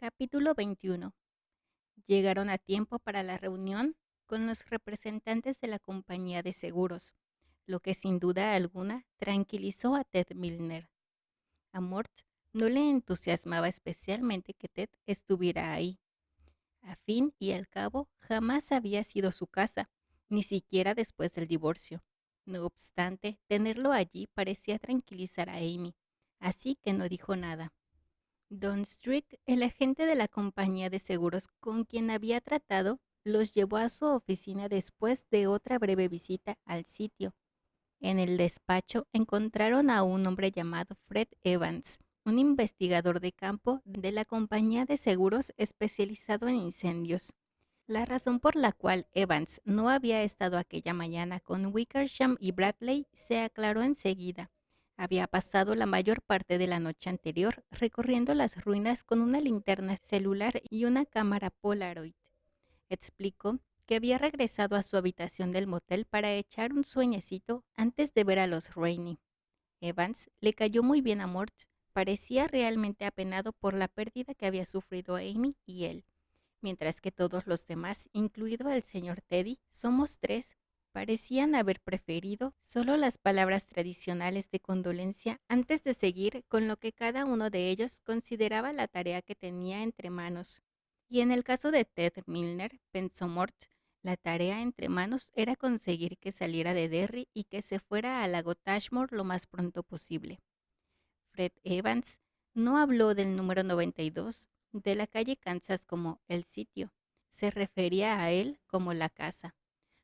Capítulo 21. Llegaron a tiempo para la reunión con los representantes de la compañía de seguros, lo que sin duda alguna tranquilizó a Ted Milner. A Mort no le entusiasmaba especialmente que Ted estuviera ahí. A fin y al cabo, jamás había sido su casa, ni siquiera después del divorcio. No obstante, tenerlo allí parecía tranquilizar a Amy, así que no dijo nada. Don Strick, el agente de la compañía de seguros con quien había tratado, los llevó a su oficina después de otra breve visita al sitio. En el despacho encontraron a un hombre llamado Fred Evans, un investigador de campo de la compañía de seguros especializado en incendios. La razón por la cual Evans no había estado aquella mañana con Wickersham y Bradley se aclaró enseguida. Había pasado la mayor parte de la noche anterior recorriendo las ruinas con una linterna celular y una cámara Polaroid. Explicó que había regresado a su habitación del motel para echar un sueñecito antes de ver a los Rainey. Evans le cayó muy bien a Mort, parecía realmente apenado por la pérdida que había sufrido Amy y él, mientras que todos los demás, incluido el señor Teddy, somos tres, parecían haber preferido solo las palabras tradicionales de condolencia antes de seguir con lo que cada uno de ellos consideraba la tarea que tenía entre manos. Y en el caso de Ted Milner, pensó Mort, la tarea entre manos era conseguir que saliera de Derry y que se fuera al lago Tashmore lo más pronto posible. Fred Evans no habló del número 92 de la calle Kansas como el sitio, se refería a él como la casa.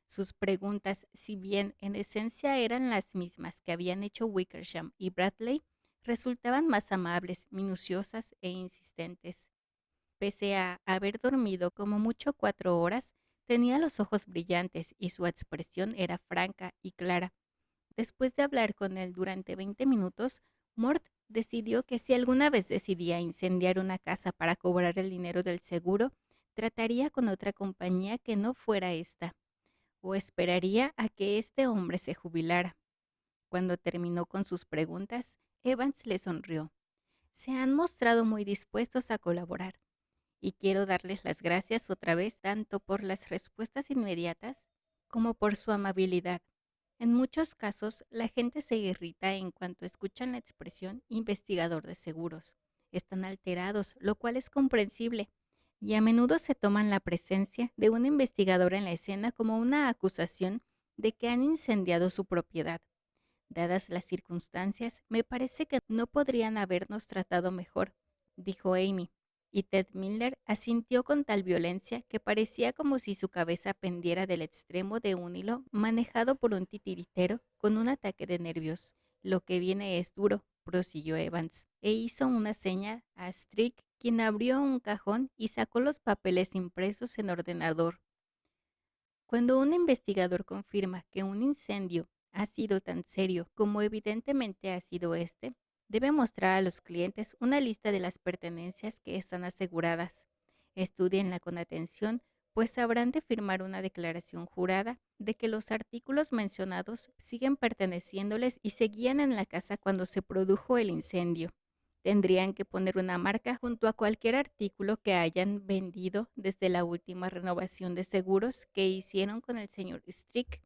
Sus preguntas, si bien en esencia eran las mismas que habían hecho Wickersham y Bradley, resultaban más amables, minuciosas e insistentes. Pese a haber dormido como mucho 4 horas, tenía los ojos brillantes y su expresión era franca y clara. Después de hablar con él durante 20 minutos, Mort decidió que si alguna vez decidía incendiar una casa para cobrar el dinero del seguro, trataría con otra compañía que no fuera esta, o esperaría a que este hombre se jubilara. Cuando terminó con sus preguntas, Evans le sonrió. Se han mostrado muy dispuestos a colaborar, y quiero darles las gracias otra vez tanto por las respuestas inmediatas como por su amabilidad. En muchos casos, la gente se irrita en cuanto escuchan la expresión investigador de seguros. Están alterados, lo cual es comprensible, y a menudo se toman la presencia de un investigador en la escena como una acusación de que han incendiado su propiedad. Dadas las circunstancias, me parece que no podrían habernos tratado mejor, dijo Amy, y Ted Miller asintió con tal violencia que parecía como si su cabeza pendiera del extremo de un hilo manejado por un titiritero con un ataque de nervios. Lo que viene es duro, prosiguió Evans, e hizo una seña a Strick, quien abrió un cajón y sacó los papeles impresos en ordenador. Cuando un investigador confirma que un incendio ha sido tan serio como evidentemente ha sido este, debe mostrar a los clientes una lista de las pertenencias que están aseguradas. Estúdienla con atención, pues habrán de firmar una declaración jurada de que los artículos mencionados siguen perteneciéndoles y seguían en la casa cuando se produjo el incendio. Tendrían que poner una marca junto a cualquier artículo que hayan vendido desde la última renovación de seguros que hicieron con el señor Strick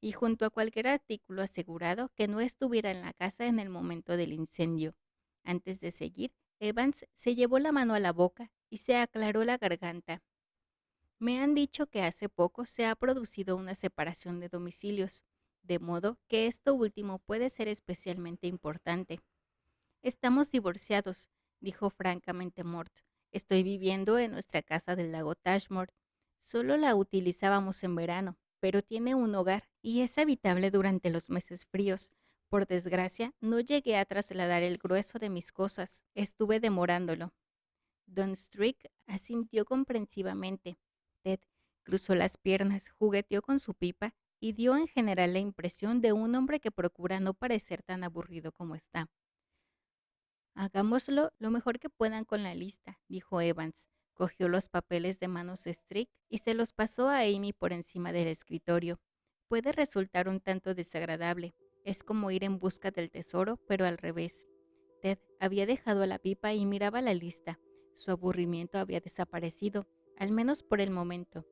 y junto a cualquier artículo asegurado que no estuviera en la casa en el momento del incendio. Antes de seguir, Evans se llevó la mano a la boca y se aclaró la garganta. Me han dicho que hace poco se ha producido una separación de domicilios, de modo que esto último puede ser especialmente importante. Estamos divorciados, dijo francamente Mort. Estoy viviendo en nuestra casa del lago Tashmore. Solo la utilizábamos en verano, pero tiene un hogar y es habitable durante los meses fríos. Por desgracia, no llegué a trasladar el grueso de mis cosas. Estuve demorándolo. Don Strick asintió comprensivamente. Ted cruzó las piernas, jugueteó con su pipa y dio en general la impresión de un hombre que procura no parecer tan aburrido como está. Hagámoslo lo mejor que puedan con la lista, dijo Evans. Cogió los papeles de manos de Strick y se los pasó a Amy por encima del escritorio. Puede resultar un tanto desagradable. Es como ir en busca del tesoro, pero al revés. Ted había dejado la pipa y miraba la lista. Su aburrimiento había desaparecido, al menos por el momento.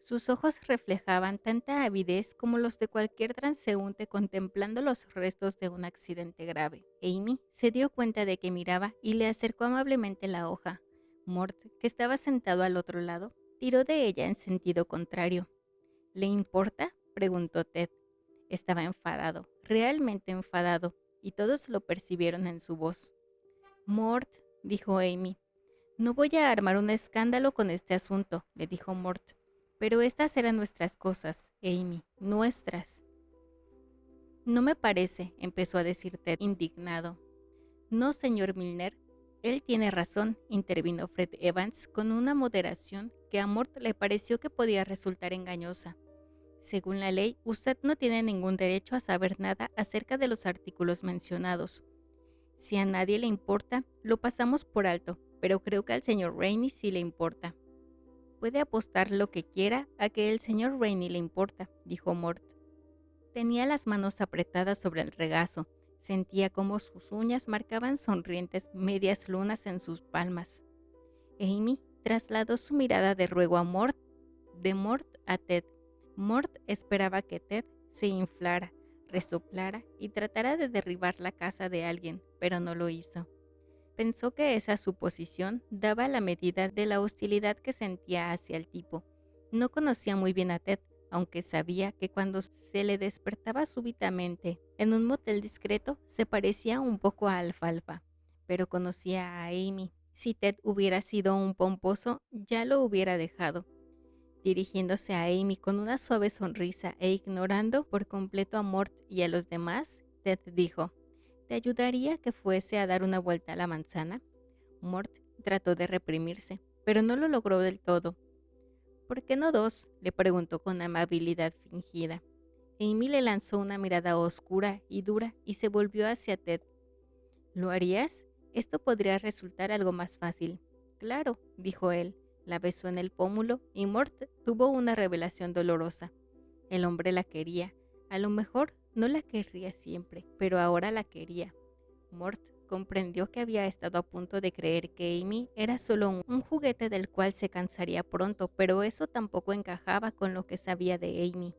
Sus ojos reflejaban tanta avidez como los de cualquier transeúnte contemplando los restos de un accidente grave. Amy se dio cuenta de que miraba y le acercó amablemente la hoja. Mort, que estaba sentado al otro lado, tiró de ella en sentido contrario. ¿Le importa?, preguntó Ted. Estaba enfadado, realmente enfadado, y todos lo percibieron en su voz. Mort, dijo Amy. No voy a armar un escándalo con este asunto, le dijo Mort. Pero estas eran nuestras cosas, Amy, nuestras. No me parece, empezó a decir Ted, indignado. No, señor Milner, él tiene razón, intervino Fred Evans con una moderación que a Mort le pareció que podía resultar engañosa. Según la ley, usted no tiene ningún derecho a saber nada acerca de los artículos mencionados. Si a nadie le importa, lo pasamos por alto, pero creo que al señor Rainey sí le importa. Puede apostar lo que quiera a que el señor Rainey le importa, dijo Mort. Tenía las manos apretadas sobre el regazo. Sentía cómo sus uñas marcaban sonrientes medias lunas en sus palmas. Amy trasladó su mirada de ruego a Mort, de Mort a Ted. Mort esperaba que Ted se inflara, resoplara y tratara de derribar la casa de alguien, pero no lo hizo. Pensó que esa suposición daba la medida de la hostilidad que sentía hacia el tipo. No conocía muy bien a Ted, aunque sabía que cuando se le despertaba súbitamente en un motel discreto se parecía un poco a Alfalfa, pero conocía a Amy. Si Ted hubiera sido un pomposo, ya lo hubiera dejado. Dirigiéndose a Amy con una suave sonrisa e ignorando por completo a Mort y a los demás, Ted dijo: ¿te ayudaría que fuese a dar una vuelta a la manzana? Mort trató de reprimirse, pero no lo logró del todo. ¿Por qué no dos?, le preguntó con amabilidad fingida. Amy le lanzó una mirada oscura y dura y se volvió hacia Ted. ¿Lo harías? Esto podría resultar algo más fácil. Claro, dijo él. La besó en el pómulo y Mort tuvo una revelación dolorosa. El hombre la quería. A lo mejor no la querría siempre, pero ahora la quería. Mort comprendió que había estado a punto de creer que Amy era solo un juguete del cual se cansaría pronto, pero eso tampoco encajaba con lo que sabía de Amy.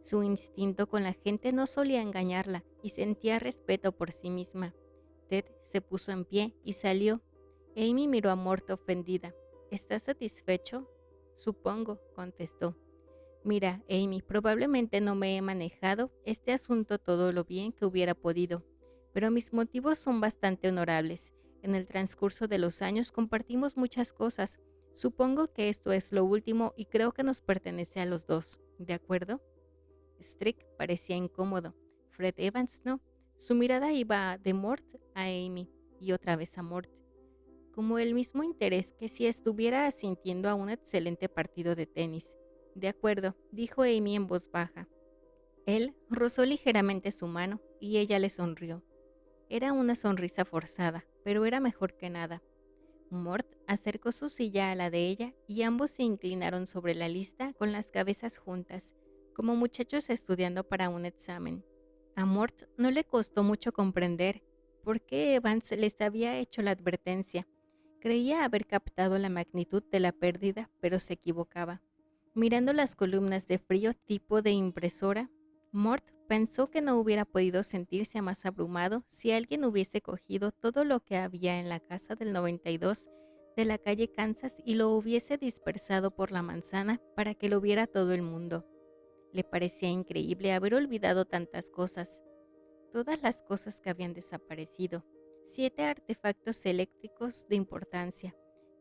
Su instinto con la gente no solía engañarla y sentía respeto por sí misma. Ted se puso en pie y salió. Amy miró a Mort ofendida. ¿Estás satisfecho? Supongo, contestó. Mira, Amy, probablemente no me he manejado este asunto todo lo bien que hubiera podido, pero mis motivos son bastante honorables. En el transcurso de los años compartimos muchas cosas. Supongo que esto es lo último y creo que nos pertenece a los dos, ¿de acuerdo? Strick parecía incómodo. Fred Evans no. Su mirada iba de Mort a Amy y otra vez a Mort, como el mismo interés que si estuviera asintiendo a un excelente partido de tenis. De acuerdo, dijo Amy en voz baja. Él rozó ligeramente su mano y ella le sonrió. Era una sonrisa forzada, pero era mejor que nada. Mort acercó su silla a la de ella y ambos se inclinaron sobre la lista con las cabezas juntas, como muchachos estudiando para un examen. A Mort no le costó mucho comprender por qué Evans les había hecho la advertencia. Creía haber captado la magnitud de la pérdida, pero se equivocaba. Mirando las columnas de frío tipo de impresora, Mort pensó que no hubiera podido sentirse más abrumado si alguien hubiese cogido todo lo que había en la casa del 92 de la calle Kansas y lo hubiese dispersado por la manzana para que lo viera todo el mundo. Le parecía increíble haber olvidado tantas cosas, todas las cosas que habían desaparecido. 7 artefactos eléctricos de importancia,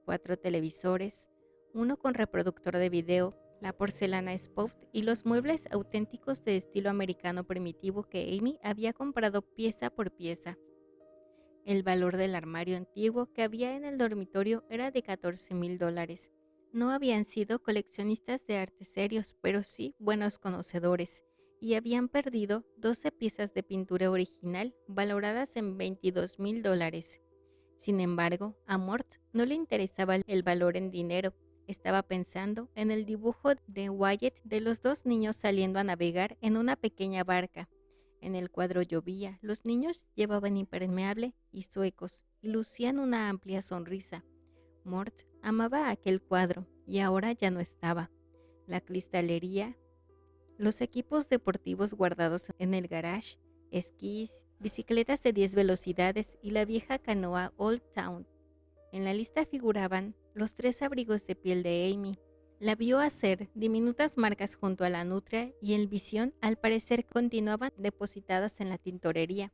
4 televisores, uno con reproductor de video, la porcelana Spout y los muebles auténticos de estilo americano primitivo que Amy había comprado pieza por pieza. El valor del armario antiguo que había en el dormitorio era de $14,000. No habían sido coleccionistas de arte serios, pero sí buenos conocedores, y habían perdido 12 piezas de pintura original valoradas en $22,000. Sin embargo, a Mort no le interesaba el valor en dinero. Estaba pensando en el dibujo de Wyatt de los dos niños saliendo a navegar en una pequeña barca. En el cuadro llovía, los niños llevaban impermeable y zuecos y lucían una amplia sonrisa. Mort amaba aquel cuadro y ahora ya no estaba. La cristalería, los equipos deportivos guardados en el garage, esquís, bicicletas de 10 velocidades y la vieja canoa Old Town. En la lista figuraban los 3 abrigos de piel de Amy. La vio hacer diminutas marcas junto a la nutria y el visión al parecer continuaban depositadas en la tintorería.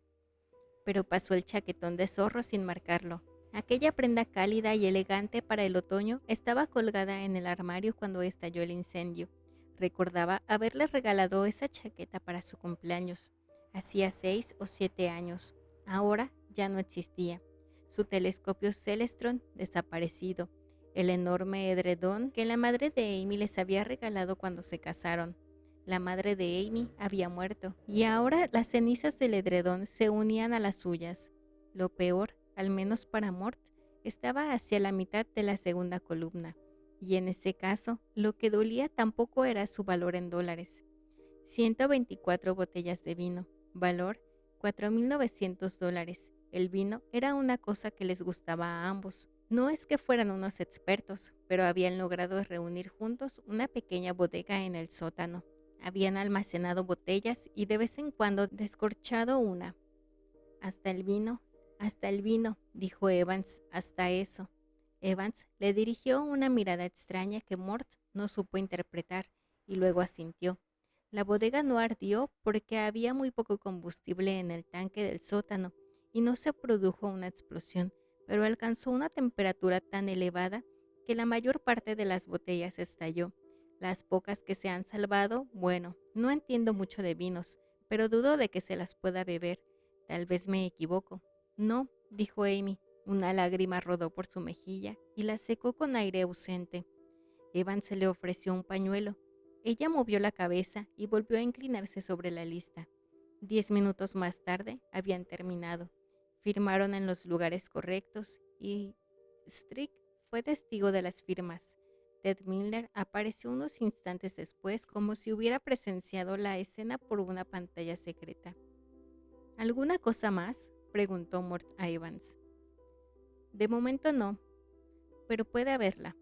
Pero pasó el chaquetón de zorro sin marcarlo. Aquella prenda cálida y elegante para el otoño estaba colgada en el armario cuando estalló el incendio. Recordaba haberle regalado esa chaqueta para su cumpleaños. Hacía 6 o 7 años. Ahora ya no existía. Su telescopio Celestron desaparecido. El enorme edredón que la madre de Amy les había regalado cuando se casaron. La madre de Amy había muerto y ahora las cenizas del edredón se unían a las suyas. Lo peor, al menos para Mort, estaba hacia la mitad de la segunda columna, y en ese caso, lo que dolía tampoco era su valor en dólares. 124 botellas de vino, valor $4,900. El vino era una cosa que les gustaba a ambos. No es que fueran unos expertos, pero habían logrado reunir juntos una pequeña bodega en el sótano. Habían almacenado botellas y de vez en cuando descorchado una. Hasta el vino, dijo Evans, hasta eso. Evans le dirigió una mirada extraña que Mort no supo interpretar y luego asintió. La bodega no ardió porque había muy poco combustible en el tanque del sótano y no se produjo una explosión, pero alcanzó una temperatura tan elevada que la mayor parte de las botellas estalló. Las pocas que se han salvado, bueno, no entiendo mucho de vinos, pero dudo de que se las pueda beber. Tal vez me equivoco. No, dijo Amy. Una lágrima rodó por su mejilla y la secó con aire ausente. Evan se le ofreció un pañuelo. Ella movió la cabeza y volvió a inclinarse sobre la lista. 10 minutos más tarde habían terminado. Firmaron en los lugares correctos y Strick fue testigo de las firmas. Ted Milner apareció unos instantes después como si hubiera presenciado la escena por una pantalla secreta. ¿Alguna cosa más?, preguntó Mort a Evans. De momento no, pero puede haberla.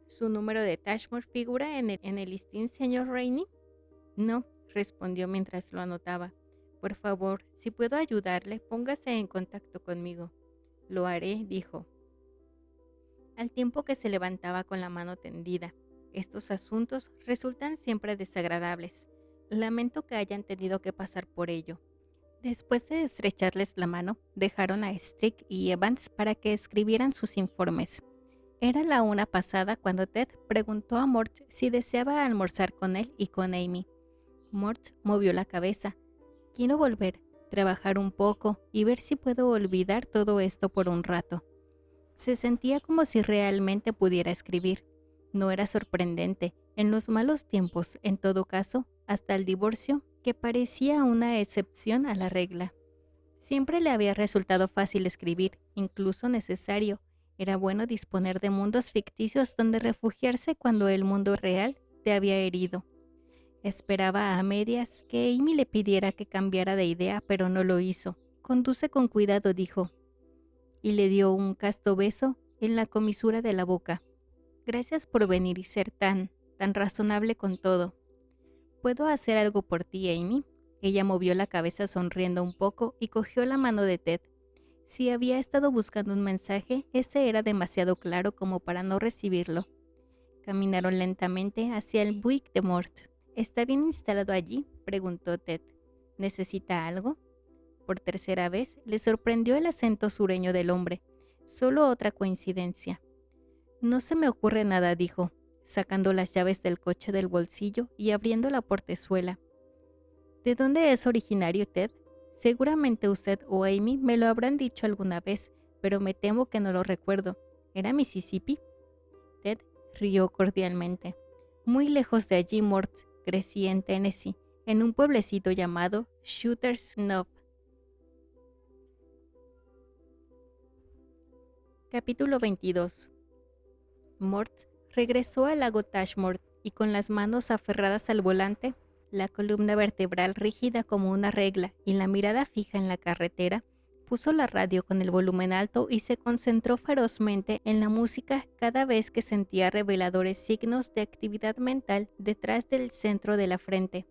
¿Su número de Tashmore figura en el listín, señor Rainey? No, respondió mientras lo anotaba. Por favor, si puedo ayudarle, póngase en contacto conmigo. Lo haré, dijo, al tiempo que se levantaba con la mano tendida. Estos asuntos resultan siempre desagradables. Lamento que hayan tenido que pasar por ello. Después de estrecharles la mano, dejaron a Strick y Evans para que escribieran sus informes. Era la 1 pasada cuando Ted preguntó a Mort si deseaba almorzar con él y con Amy. Mort movió la cabeza. Quiero volver, trabajar un poco y ver si puedo olvidar todo esto por un rato. Se sentía como si realmente pudiera escribir. No era sorprendente. En los malos tiempos, en todo caso, hasta el divorcio, que parecía una excepción a la regla. Siempre le había resultado fácil escribir, incluso necesario. Era bueno disponer de mundos ficticios donde refugiarse cuando el mundo real te había herido. Esperaba a medias que Amy le pidiera que cambiara de idea, pero no lo hizo. Conduce con cuidado, dijo, y le dio un casto beso en la comisura de la boca. Gracias por venir y ser tan razonable con todo. ¿Puedo hacer algo por ti, Amy? Ella movió la cabeza sonriendo un poco y cogió la mano de Ted. Si había estado buscando un mensaje, ese era demasiado claro como para no recibirlo. Caminaron lentamente hacia el Buick de Mort. ¿Está bien instalado allí?, preguntó Ted. ¿Necesita algo? Por tercera vez le sorprendió el acento sureño del hombre. Solo otra coincidencia. No se me ocurre nada, dijo, sacando las llaves del coche del bolsillo y abriendo la portezuela. ¿De dónde es originario Ted? Seguramente usted o Amy me lo habrán dicho alguna vez, pero me temo que no lo recuerdo. ¿Era Mississippi? Ted rió cordialmente. Muy lejos de allí, Mort. Crecí en Tennessee, en un pueblecito llamado Shooter's Knob. Capítulo 22. Mort regresó al lago Tashmore y con las manos aferradas al volante, la columna vertebral rígida como una regla y la mirada fija en la carretera, Puso la radio con el volumen alto y se concentró ferozmente en la música cada vez que sentía reveladores signos de actividad mental detrás del centro de la frente.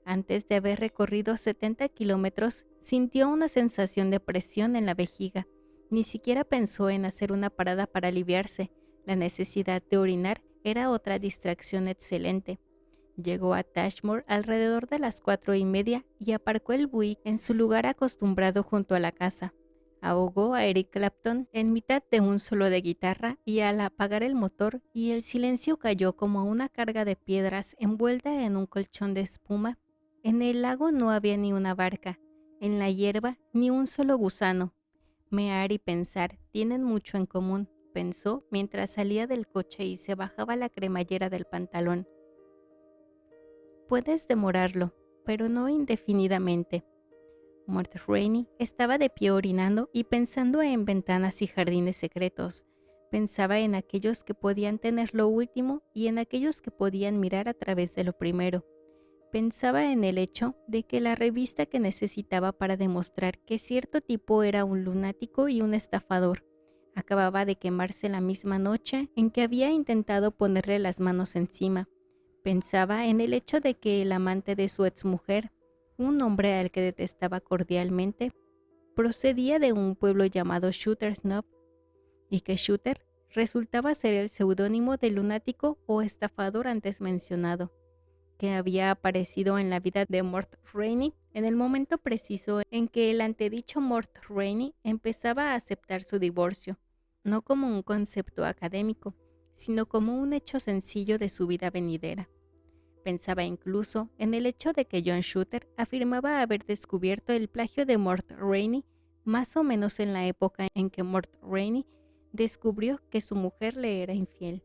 Antes de haber recorrido 70 kilómetros, sintió una sensación de presión en la vejiga. Ni siquiera pensó en hacer una parada para aliviarse. La necesidad de orinar era otra distracción excelente. Llegó a Tashmore alrededor de las 4:30 y aparcó el Buick en su lugar acostumbrado junto a la casa. Ahogó a Eric Clapton en mitad de un solo de guitarra y al apagar el motor y el silencio cayó como una carga de piedras envuelta en un colchón de espuma. En el lago no había ni una barca, en la hierba ni un solo gusano. Mear y pensar tienen mucho en común, pensó mientras salía del coche y se bajaba la cremallera del pantalón. Puedes demorarlo, pero no indefinidamente. Mort Rainey estaba de pie orinando y pensando en ventanas y jardines secretos. Pensaba en aquellos que podían tener lo último y en aquellos que podían mirar a través de lo primero. Pensaba en el hecho de que la revista que necesitaba para demostrar que cierto tipo era un lunático y un estafador acababa de quemarse la misma noche en que había intentado ponerle las manos encima. Pensaba en el hecho de que el amante de su exmujer, un hombre al que detestaba cordialmente, procedía de un pueblo llamado Shooter's Knob y que Shooter resultaba ser el seudónimo del lunático o estafador antes mencionado, que había aparecido en la vida de Mort Rainey en el momento preciso en que el antedicho Mort Rainey empezaba a aceptar su divorcio, no como un concepto académico, sino como un hecho sencillo de su vida venidera. Pensaba incluso en el hecho de que John Shooter afirmaba haber descubierto el plagio de Mort Rainey más o menos en la época en que Mort Rainey descubrió que su mujer le era infiel.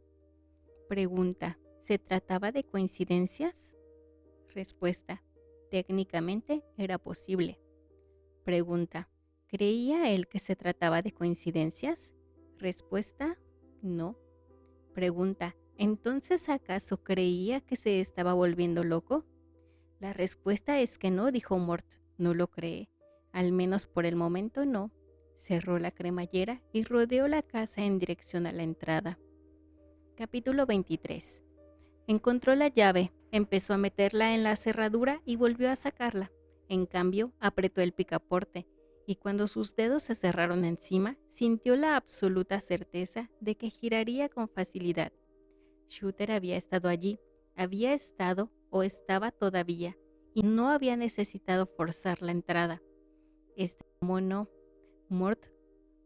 Pregunta: ¿se trataba de coincidencias? Respuesta: técnicamente era posible. Pregunta: ¿creía él que se trataba de coincidencias? Respuesta: no. Pregunta: ¿entonces acaso creía que se estaba volviendo loco? La respuesta es que no, dijo Mort, no lo cree. Al menos por el momento no. Cerró la cremallera y rodeó la casa en dirección a la entrada. Capítulo 23. Encontró la llave, empezó a meterla en la cerradura y volvió a sacarla. En cambio, apretó el picaporte y cuando sus dedos se cerraron encima, sintió la absoluta certeza de que giraría con facilidad. Shooter había estado allí, había estado o estaba todavía, y no había necesitado forzar la entrada. ¿Cómo no? Mort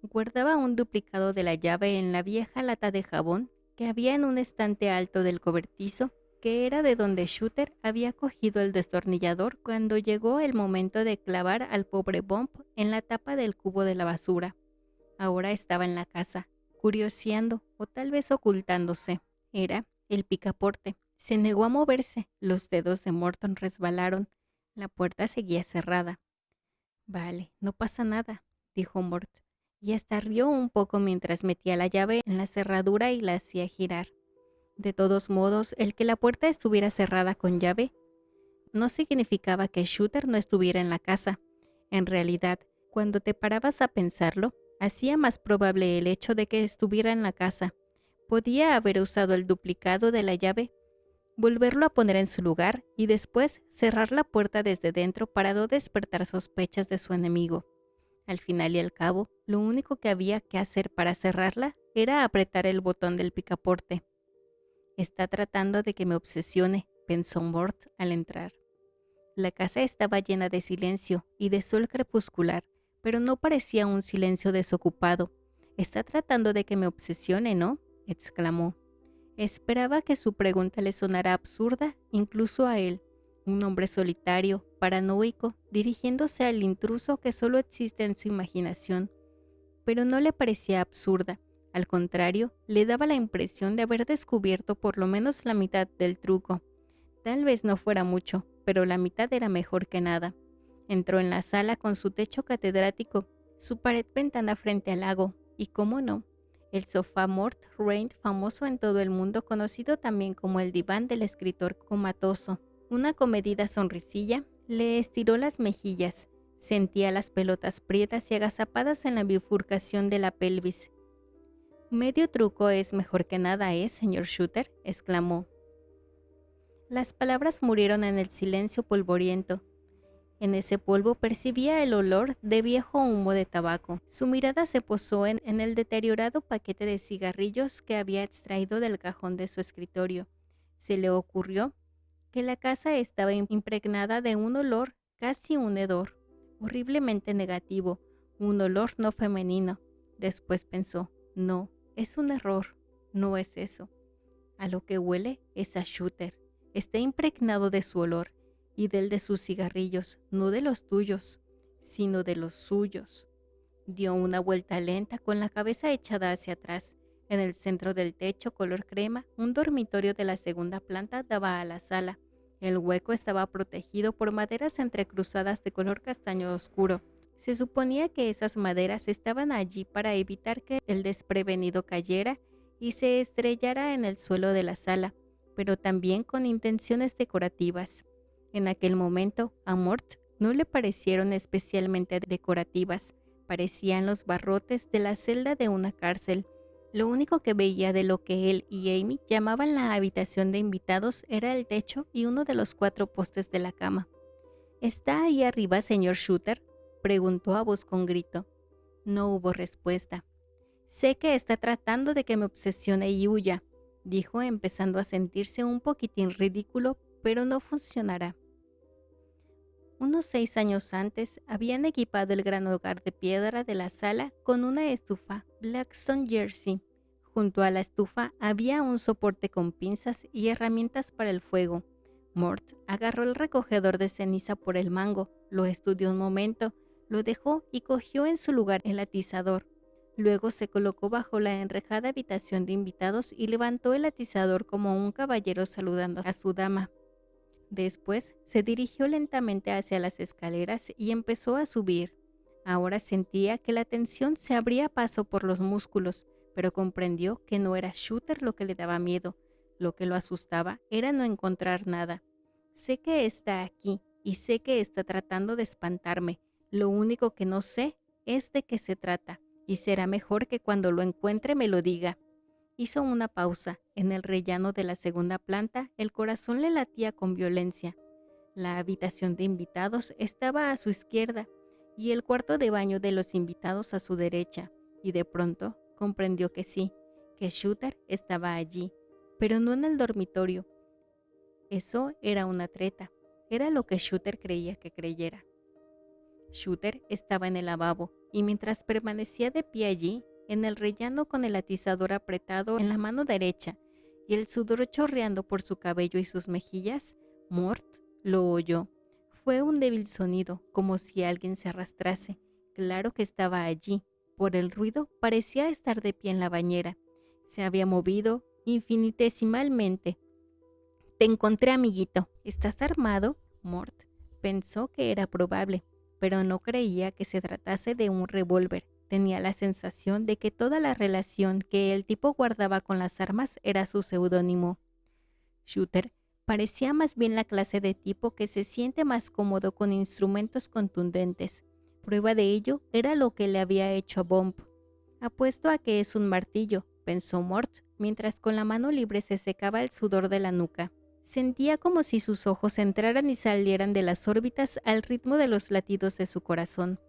guardaba un duplicado de la llave en la vieja lata de jabón que había en un estante alto del cobertizo, que era de donde Shooter había cogido el destornillador cuando llegó el momento de clavar al pobre Bump en la tapa del cubo de la basura. Ahora estaba en la casa, curioseando o tal vez ocultándose. Era el picaporte. Se negó a moverse. Los dedos de Morton resbalaron. La puerta seguía cerrada. Vale, no pasa nada, dijo Mort, y hasta rió un poco mientras metía la llave en la cerradura y la hacía girar. De todos modos, el que la puerta estuviera cerrada con llave no significaba que Shooter no estuviera en la casa. En realidad, cuando te parabas a pensarlo, hacía más probable el hecho de que estuviera en la casa. Podía haber usado el duplicado de la llave, volverlo a poner en su lugar y después cerrar la puerta desde dentro para no despertar sospechas de su enemigo. Al final y al cabo, lo único que había que hacer para cerrarla era apretar el botón del picaporte. Está tratando de que me obsesione, pensó Mort al entrar. La casa estaba llena de silencio y de sol crepuscular, pero no parecía un silencio desocupado. Está tratando de que me obsesione, ¿no?, exclamó. Esperaba que su pregunta le sonara absurda, incluso a él, un hombre solitario, paranoico, dirigiéndose al intruso que solo existe en su imaginación. Pero no le parecía absurda. Al contrario, le daba la impresión de haber descubierto por lo menos la mitad del truco. Tal vez no fuera mucho, pero la mitad era mejor que nada. Entró en la sala con su techo catedrático, su pared-ventana frente al lago, y cómo no, el sofá Mort Rainey famoso en todo el mundo, conocido también como el diván del escritor comatoso. Una comedida sonrisilla le estiró las mejillas. Sentía las pelotas prietas y agazapadas en la bifurcación de la pelvis. «Medio truco es mejor que nada, señor Shooter», exclamó. Las palabras murieron en el silencio polvoriento. En ese polvo percibía el olor de viejo humo de tabaco. Su mirada se posó en el deteriorado paquete de cigarrillos que había extraído del cajón de su escritorio. Se le ocurrió que la casa estaba impregnada de un olor, casi un hedor, horriblemente negativo, un olor no femenino. Después pensó, no, es un error, no es eso. A lo que huele es a Shooter. Está impregnado de su olor y del de sus cigarrillos, no de los tuyos, sino de los suyos. Dio una vuelta lenta con la cabeza echada hacia atrás. En el centro del techo color crema, un dormitorio de la segunda planta daba a la sala. El hueco estaba protegido por maderas entrecruzadas de color castaño oscuro. Se suponía que esas maderas estaban allí para evitar que el desprevenido cayera y se estrellara en el suelo de la sala, pero también con intenciones decorativas. En aquel momento, a Mort no le parecieron especialmente decorativas, parecían los barrotes de la celda de una cárcel. Lo único que veía de lo que él y Amy llamaban la habitación de invitados era el techo y uno de los 4 postes de la cama. «¿Está ahí arriba, señor Shooter?», preguntó a voz con grito. No hubo respuesta. «Sé que está tratando de que me obsesione y huya», dijo, empezando a sentirse un poquitín ridículo, pero no funcionará. Unos 6 años antes habían equipado el gran hogar de piedra de la sala con una estufa Blackstone Jersey. Junto a la estufa había un soporte con pinzas y herramientas para el fuego. Mort agarró el recogedor de ceniza por el mango, lo estudió un momento, lo dejó y cogió en su lugar el atizador. Luego se colocó bajo la enrejada habitación de invitados y levantó el atizador como un caballero saludando a su dama. Después se dirigió lentamente hacia las escaleras y empezó a subir. Ahora sentía que la tensión se abría paso por los músculos, pero comprendió que no era Shooter lo que le daba miedo. Lo que lo asustaba era no encontrar nada. Sé que está aquí y sé que está tratando de espantarme. Lo único que no sé es de qué se trata, y será mejor que cuando lo encuentre me lo diga. Hizo una pausa. En el rellano de la segunda planta, el corazón le latía con violencia. La habitación de invitados estaba a su izquierda y el cuarto de baño de los invitados a su derecha, y de pronto comprendió que sí, que Shooter estaba allí, pero no en el dormitorio. Eso era una treta, era lo que Shooter creía que creyera. Shooter estaba en el lavabo, y mientras permanecía de pie allí, en el rellano con el atizador apretado en la mano derecha y el sudor chorreando por su cabello y sus mejillas, Mort lo oyó. Fue un débil sonido, como si alguien se arrastrase. Claro que estaba allí. Por el ruido parecía estar de pie en la bañera. Se había movido infinitesimalmente. «Te encontré, amiguito. ¿Estás armado?» Mort pensó que era probable, pero no creía que se tratase de un revólver. Tenía la sensación de que toda la relación que el tipo guardaba con las armas era su seudónimo. Shooter parecía más bien la clase de tipo que se siente más cómodo con instrumentos contundentes. Prueba de ello era lo que le había hecho a Bomb. «Apuesto a que es un martillo», pensó Mort, mientras con la mano libre se secaba el sudor de la nuca. Sentía como si sus ojos entraran y salieran de las órbitas al ritmo de los latidos de su corazón.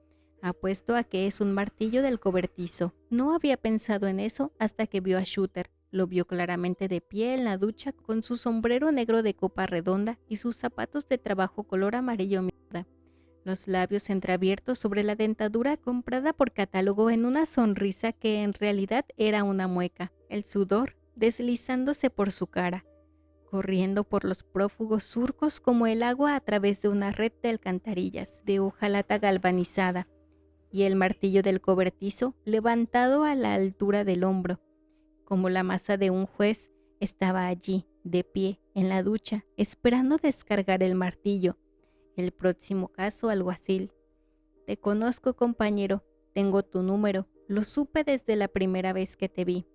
«Apuesto a que es un martillo del cobertizo». No había pensado en eso hasta que vio a Shooter. Lo vio claramente de pie en la ducha con su sombrero negro de copa redonda y sus zapatos de trabajo color amarillo mierda. Los labios entreabiertos sobre la dentadura comprada por catálogo en una sonrisa que en realidad era una mueca. El sudor deslizándose por su cara, corriendo por los prófugos surcos como el agua a través de una red de alcantarillas de hojalata galvanizada, y el martillo del cobertizo levantado a la altura del hombro. Como la masa de un juez, estaba allí, de pie, en la ducha, esperando descargar el martillo. El próximo caso alguacil. «Te conozco, compañero, tengo tu número, lo supe desde la primera vez que te vi.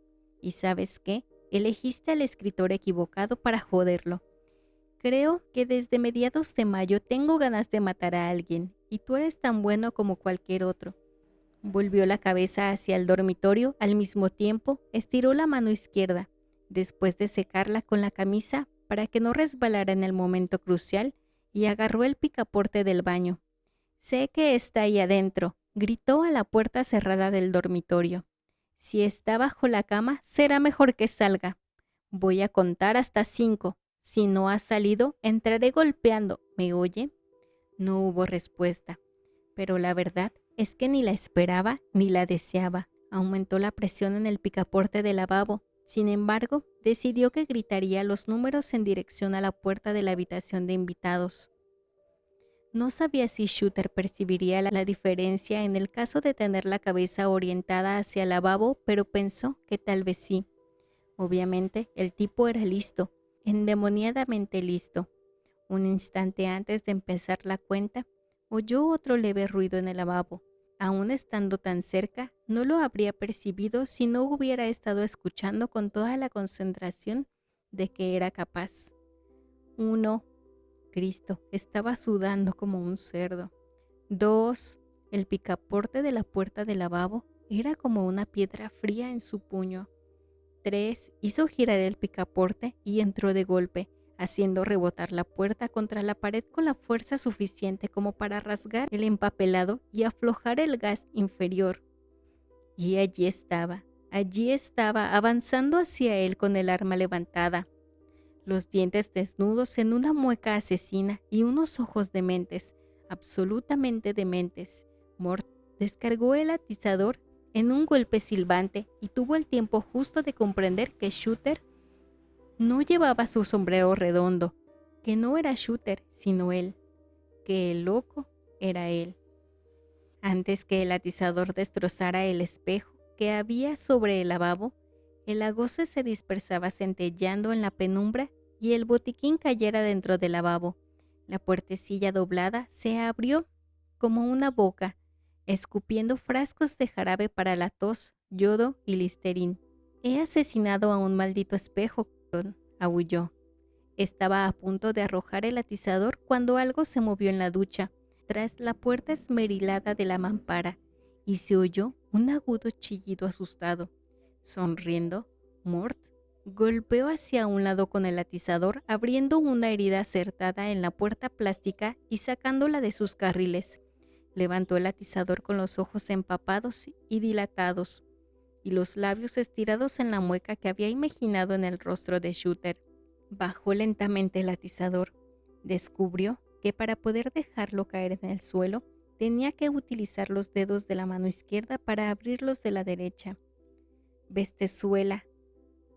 ¿Y sabes qué? Elegiste al escritor equivocado para joderlo». Creo que desde mediados de mayo tengo ganas de matar a alguien, y tú eres tan bueno como cualquier otro. Volvió la cabeza hacia el dormitorio, al mismo tiempo estiró la mano izquierda, después de secarla con la camisa para que no resbalara en el momento crucial, y agarró el picaporte del baño. «Sé que está ahí adentro», gritó a la puerta cerrada del dormitorio. «Si está bajo la cama, será mejor que salga. Voy a contar hasta 5. Si no ha salido, entraré golpeando. ¿Me oye?». No hubo respuesta, pero la verdad es que ni la esperaba ni la deseaba. Aumentó la presión en el picaporte del lavabo. Sin embargo, decidió que gritaría los números en dirección a la puerta de la habitación de invitados. No sabía si Shooter percibiría la diferencia en el caso de tener la cabeza orientada hacia el lavabo, pero pensó que tal vez sí. Obviamente, el tipo era listo, endemoniadamente listo. Un instante antes de empezar la cuenta, oyó otro leve ruido en el lavabo. Aún estando tan cerca, no lo habría percibido si no hubiera estado escuchando con toda la concentración de que era capaz. 1. Cristo, estaba sudando como un cerdo. 2. El picaporte de la puerta del lavabo era como una piedra fría en su puño. 3. Hizo girar el picaporte y entró de golpe, haciendo rebotar la puerta contra la pared con la fuerza suficiente como para rasgar el empapelado y aflojar el gas inferior. Y allí estaba, avanzando hacia él con el arma levantada, los dientes desnudos en una mueca asesina y unos ojos dementes, absolutamente dementes. Mort descargó el atizador en un golpe silbante y tuvo el tiempo justo de comprender que Shooter no llevaba su sombrero redondo, que no era Shooter sino él, que el loco era él. Antes que el atizador destrozara el espejo que había sobre el lavabo, el agoce se dispersaba centelleando en la penumbra y el botiquín cayera dentro del lavabo. La puertecilla doblada se abrió como una boca, escupiendo frascos de jarabe para la tos, yodo y listerín. «He asesinado a un maldito espejo», aulló. Estaba a punto de arrojar el atizador cuando algo se movió en la ducha, tras la puerta esmerilada de la mampara, y se oyó un agudo chillido asustado. Sonriendo, Mort golpeó hacia un lado con el atizador, abriendo una herida acertada en la puerta plástica y sacándola de sus carriles. Levantó el atizador con los ojos empapados y dilatados, y los labios estirados en la mueca que había imaginado en el rostro de Shooter. Bajó lentamente el atizador. Descubrió que para poder dejarlo caer en el suelo, tenía que utilizar los dedos de la mano izquierda para abrirlos de la derecha. «Bestezuela,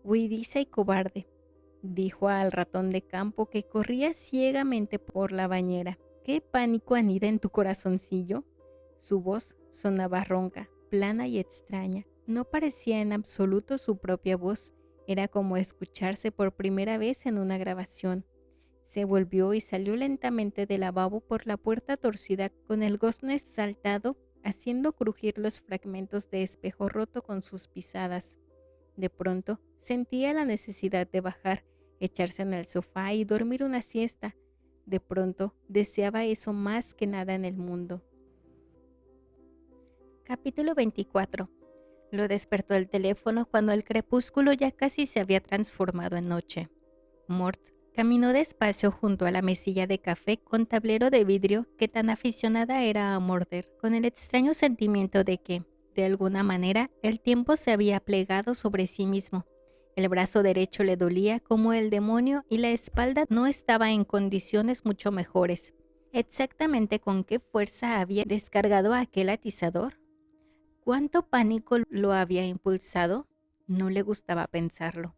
huidiza y cobarde», dijo al ratón de campo que corría ciegamente por la bañera. «¿Qué pánico anida en tu corazoncillo?». Su voz sonaba ronca, plana y extraña. No parecía en absoluto su propia voz. Era como escucharse por primera vez en una grabación. Se volvió y salió lentamente del lavabo por la puerta torcida con el gozne saltado, haciendo crujir los fragmentos de espejo roto con sus pisadas. De pronto sentía la necesidad de bajar, echarse en el sofá y dormir una siesta. De pronto deseaba eso más que nada en el mundo. Capítulo 24. Lo despertó el teléfono cuando el crepúsculo ya casi se había transformado en noche. Mort caminó despacio junto a la mesilla de café con tablero de vidrio que tan aficionada era a morder, con el extraño sentimiento de que, de alguna manera, el tiempo se había plegado sobre sí mismo. El brazo derecho le dolía como el demonio y la espalda no estaba en condiciones mucho mejores. ¿Exactamente con qué fuerza había descargado aquel atizador? ¿Cuánto pánico lo había impulsado? No le gustaba pensarlo.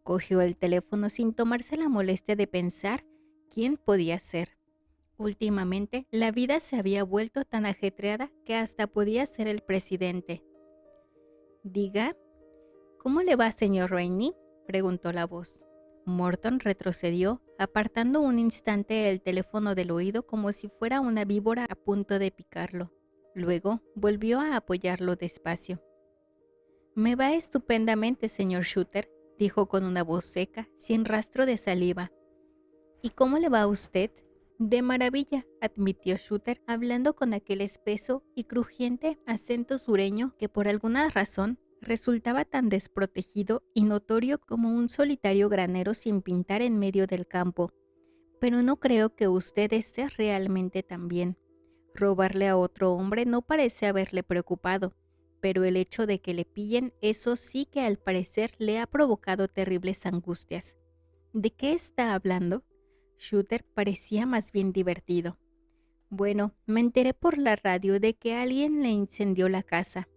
Cogió el teléfono sin tomarse la molestia de pensar quién podía ser. Últimamente, la vida se había vuelto tan ajetreada que hasta podía ser el presidente. «Diga, ¿cómo le va, señor Rainey?», preguntó la voz. Morton retrocedió, apartando un instante el teléfono del oído como si fuera una víbora a punto de picarlo. Luego volvió a apoyarlo despacio. «Me va estupendamente, señor Shooter», dijo con una voz seca, sin rastro de saliva. ¿Y cómo le va a usted? De maravilla, admitió Shooter, hablando con aquel espeso y crujiente acento sureño que por alguna razón resultaba tan desprotegido y notorio como un solitario granero sin pintar en medio del campo. Pero no creo que usted esté realmente tan bien. Robarle a otro hombre no parece haberle preocupado, pero el hecho de que le pillen, eso sí que al parecer le ha provocado terribles angustias. ¿De qué está hablando? Shooter parecía más bien divertido. Bueno, me enteré por la radio de que alguien le incendió la casa,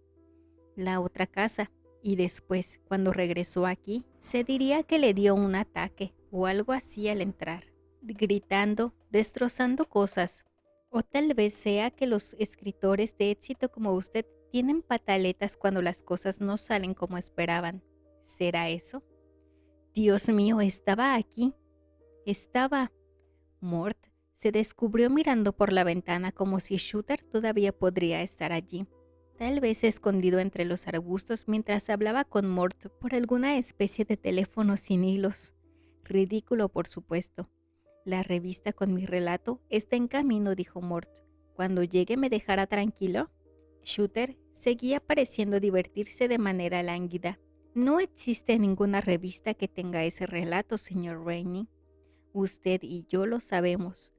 la otra casa, y después, cuando regresó aquí, se diría que le dio un ataque o algo así al entrar, gritando, destrozando cosas. O tal vez sea que los escritores de éxito como usted tienen pataletas cuando las cosas no salen como esperaban. ¿Será eso? Dios mío, estaba aquí. Estaba. Mort se descubrió mirando por la ventana como si Shooter todavía podría estar allí, tal vez escondido entre los arbustos mientras hablaba con Mort por alguna especie de teléfono sin hilos. Ridículo, por supuesto. La revista con mi relato está en camino, dijo Mort. Cuando llegue me dejará tranquilo. Shooter seguía pareciendo divertirse de manera lánguida. No existe ninguna revista que tenga ese relato, señor Rainey. Usted y yo lo sabemos.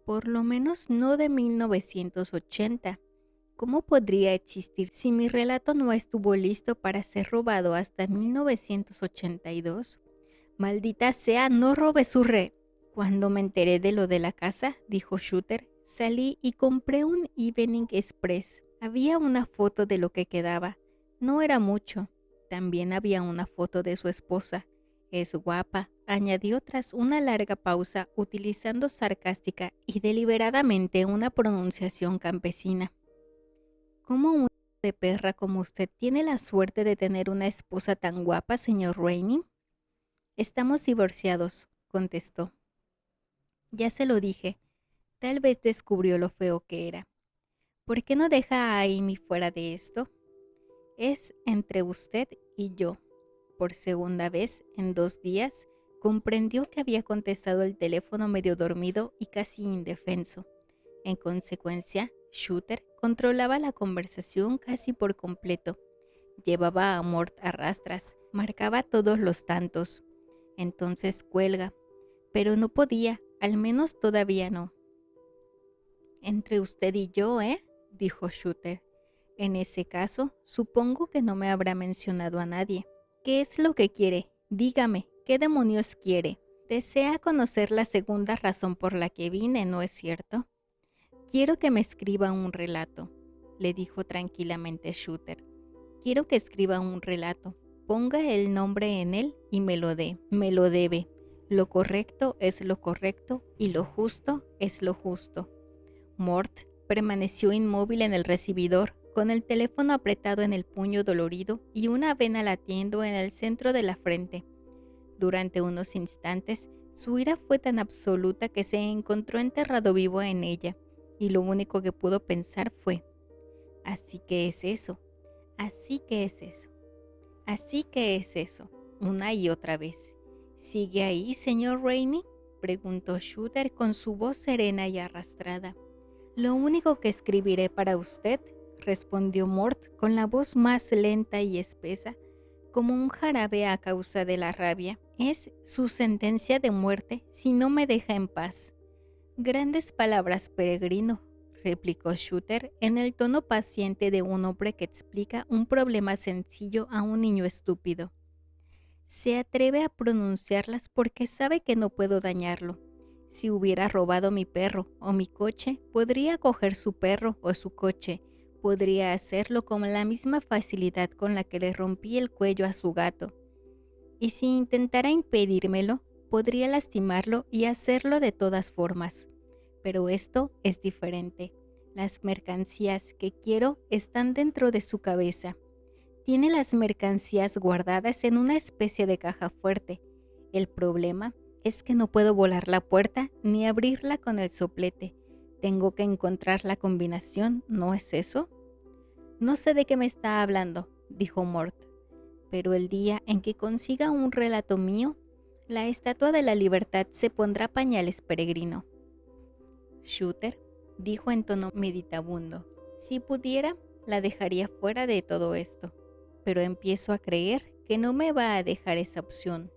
Por lo menos no de 1980. ¿Cómo podría existir si mi relato no estuvo listo para ser robado hasta 1982? Maldita sea, no robe su Cuando me enteré de lo de la casa, dijo Shooter, salí y compré un Evening Express. Había una foto de lo que quedaba. No era mucho. También había una foto de su esposa. Es guapa, añadió tras una larga pausa, utilizando sarcástica y deliberadamente una pronunciación campesina. ¿Cómo un hijo de perra como usted tiene la suerte de tener una esposa tan guapa, señor Rainey? Estamos divorciados, contestó. Ya se lo dije, tal vez descubrió lo feo que era. ¿Por qué no deja a Amy fuera de esto? Es entre usted y yo. Por segunda vez en 2 días, comprendió que había contestado el teléfono medio dormido y casi indefenso. En consecuencia, Shooter controlaba la conversación casi por completo. Llevaba a Mort a rastras, marcaba todos los tantos. Entonces cuelga, pero no podía, al menos todavía no. Entre usted y yo, dijo Shooter. En ese caso, supongo que no me habrá mencionado a nadie. ¿Qué es lo que quiere? Dígame, ¿qué demonios quiere? Desea conocer la segunda razón por la que vine, ¿no es cierto? Quiero que me escriba un relato, le dijo tranquilamente Shooter. Quiero que escriba un relato. Ponga el nombre en él y me lo dé. Me lo debe. Lo correcto es lo correcto y lo justo es lo justo. Mort permaneció inmóvil en el recibidor, con el teléfono apretado en el puño dolorido y una vena latiendo en el centro de la frente. Durante unos instantes, su ira fue tan absoluta que se encontró enterrado vivo en ella, y lo único que pudo pensar fue: así que es eso, así que es eso, así que es eso, una y otra vez. ¿Sigue ahí, señor Rainey?, preguntó Shooter con su voz serena y arrastrada. Lo único que escribiré para usted, respondió Mort con la voz más lenta y espesa, como un jarabe a causa de la rabia, es su sentencia de muerte si no me deja en paz. Grandes palabras, peregrino, replicó Shooter en el tono paciente de un hombre que explica un problema sencillo a un niño estúpido. Se atreve a pronunciarlas porque sabe que no puedo dañarlo. Si hubiera robado mi perro o mi coche, podría coger su perro o su coche. Podría hacerlo con la misma facilidad con la que le rompí el cuello a su gato. Y si intentara impedírmelo, podría lastimarlo y hacerlo de todas formas. Pero esto es diferente. Las mercancías que quiero están dentro de su cabeza. Tiene las mercancías guardadas en una especie de caja fuerte. El problema es que no puedo volar la puerta ni abrirla con el soplete. Tengo que encontrar la combinación, ¿no es eso? No sé de qué me está hablando, dijo Mort, pero el día en que consiga un relato mío, La estatua de la libertad se pondrá pañales, peregrino. Shooter dijo en tono meditabundo. Si pudiera, la dejaría fuera de todo esto, pero empiezo a creer que no me va a dejar esa opción.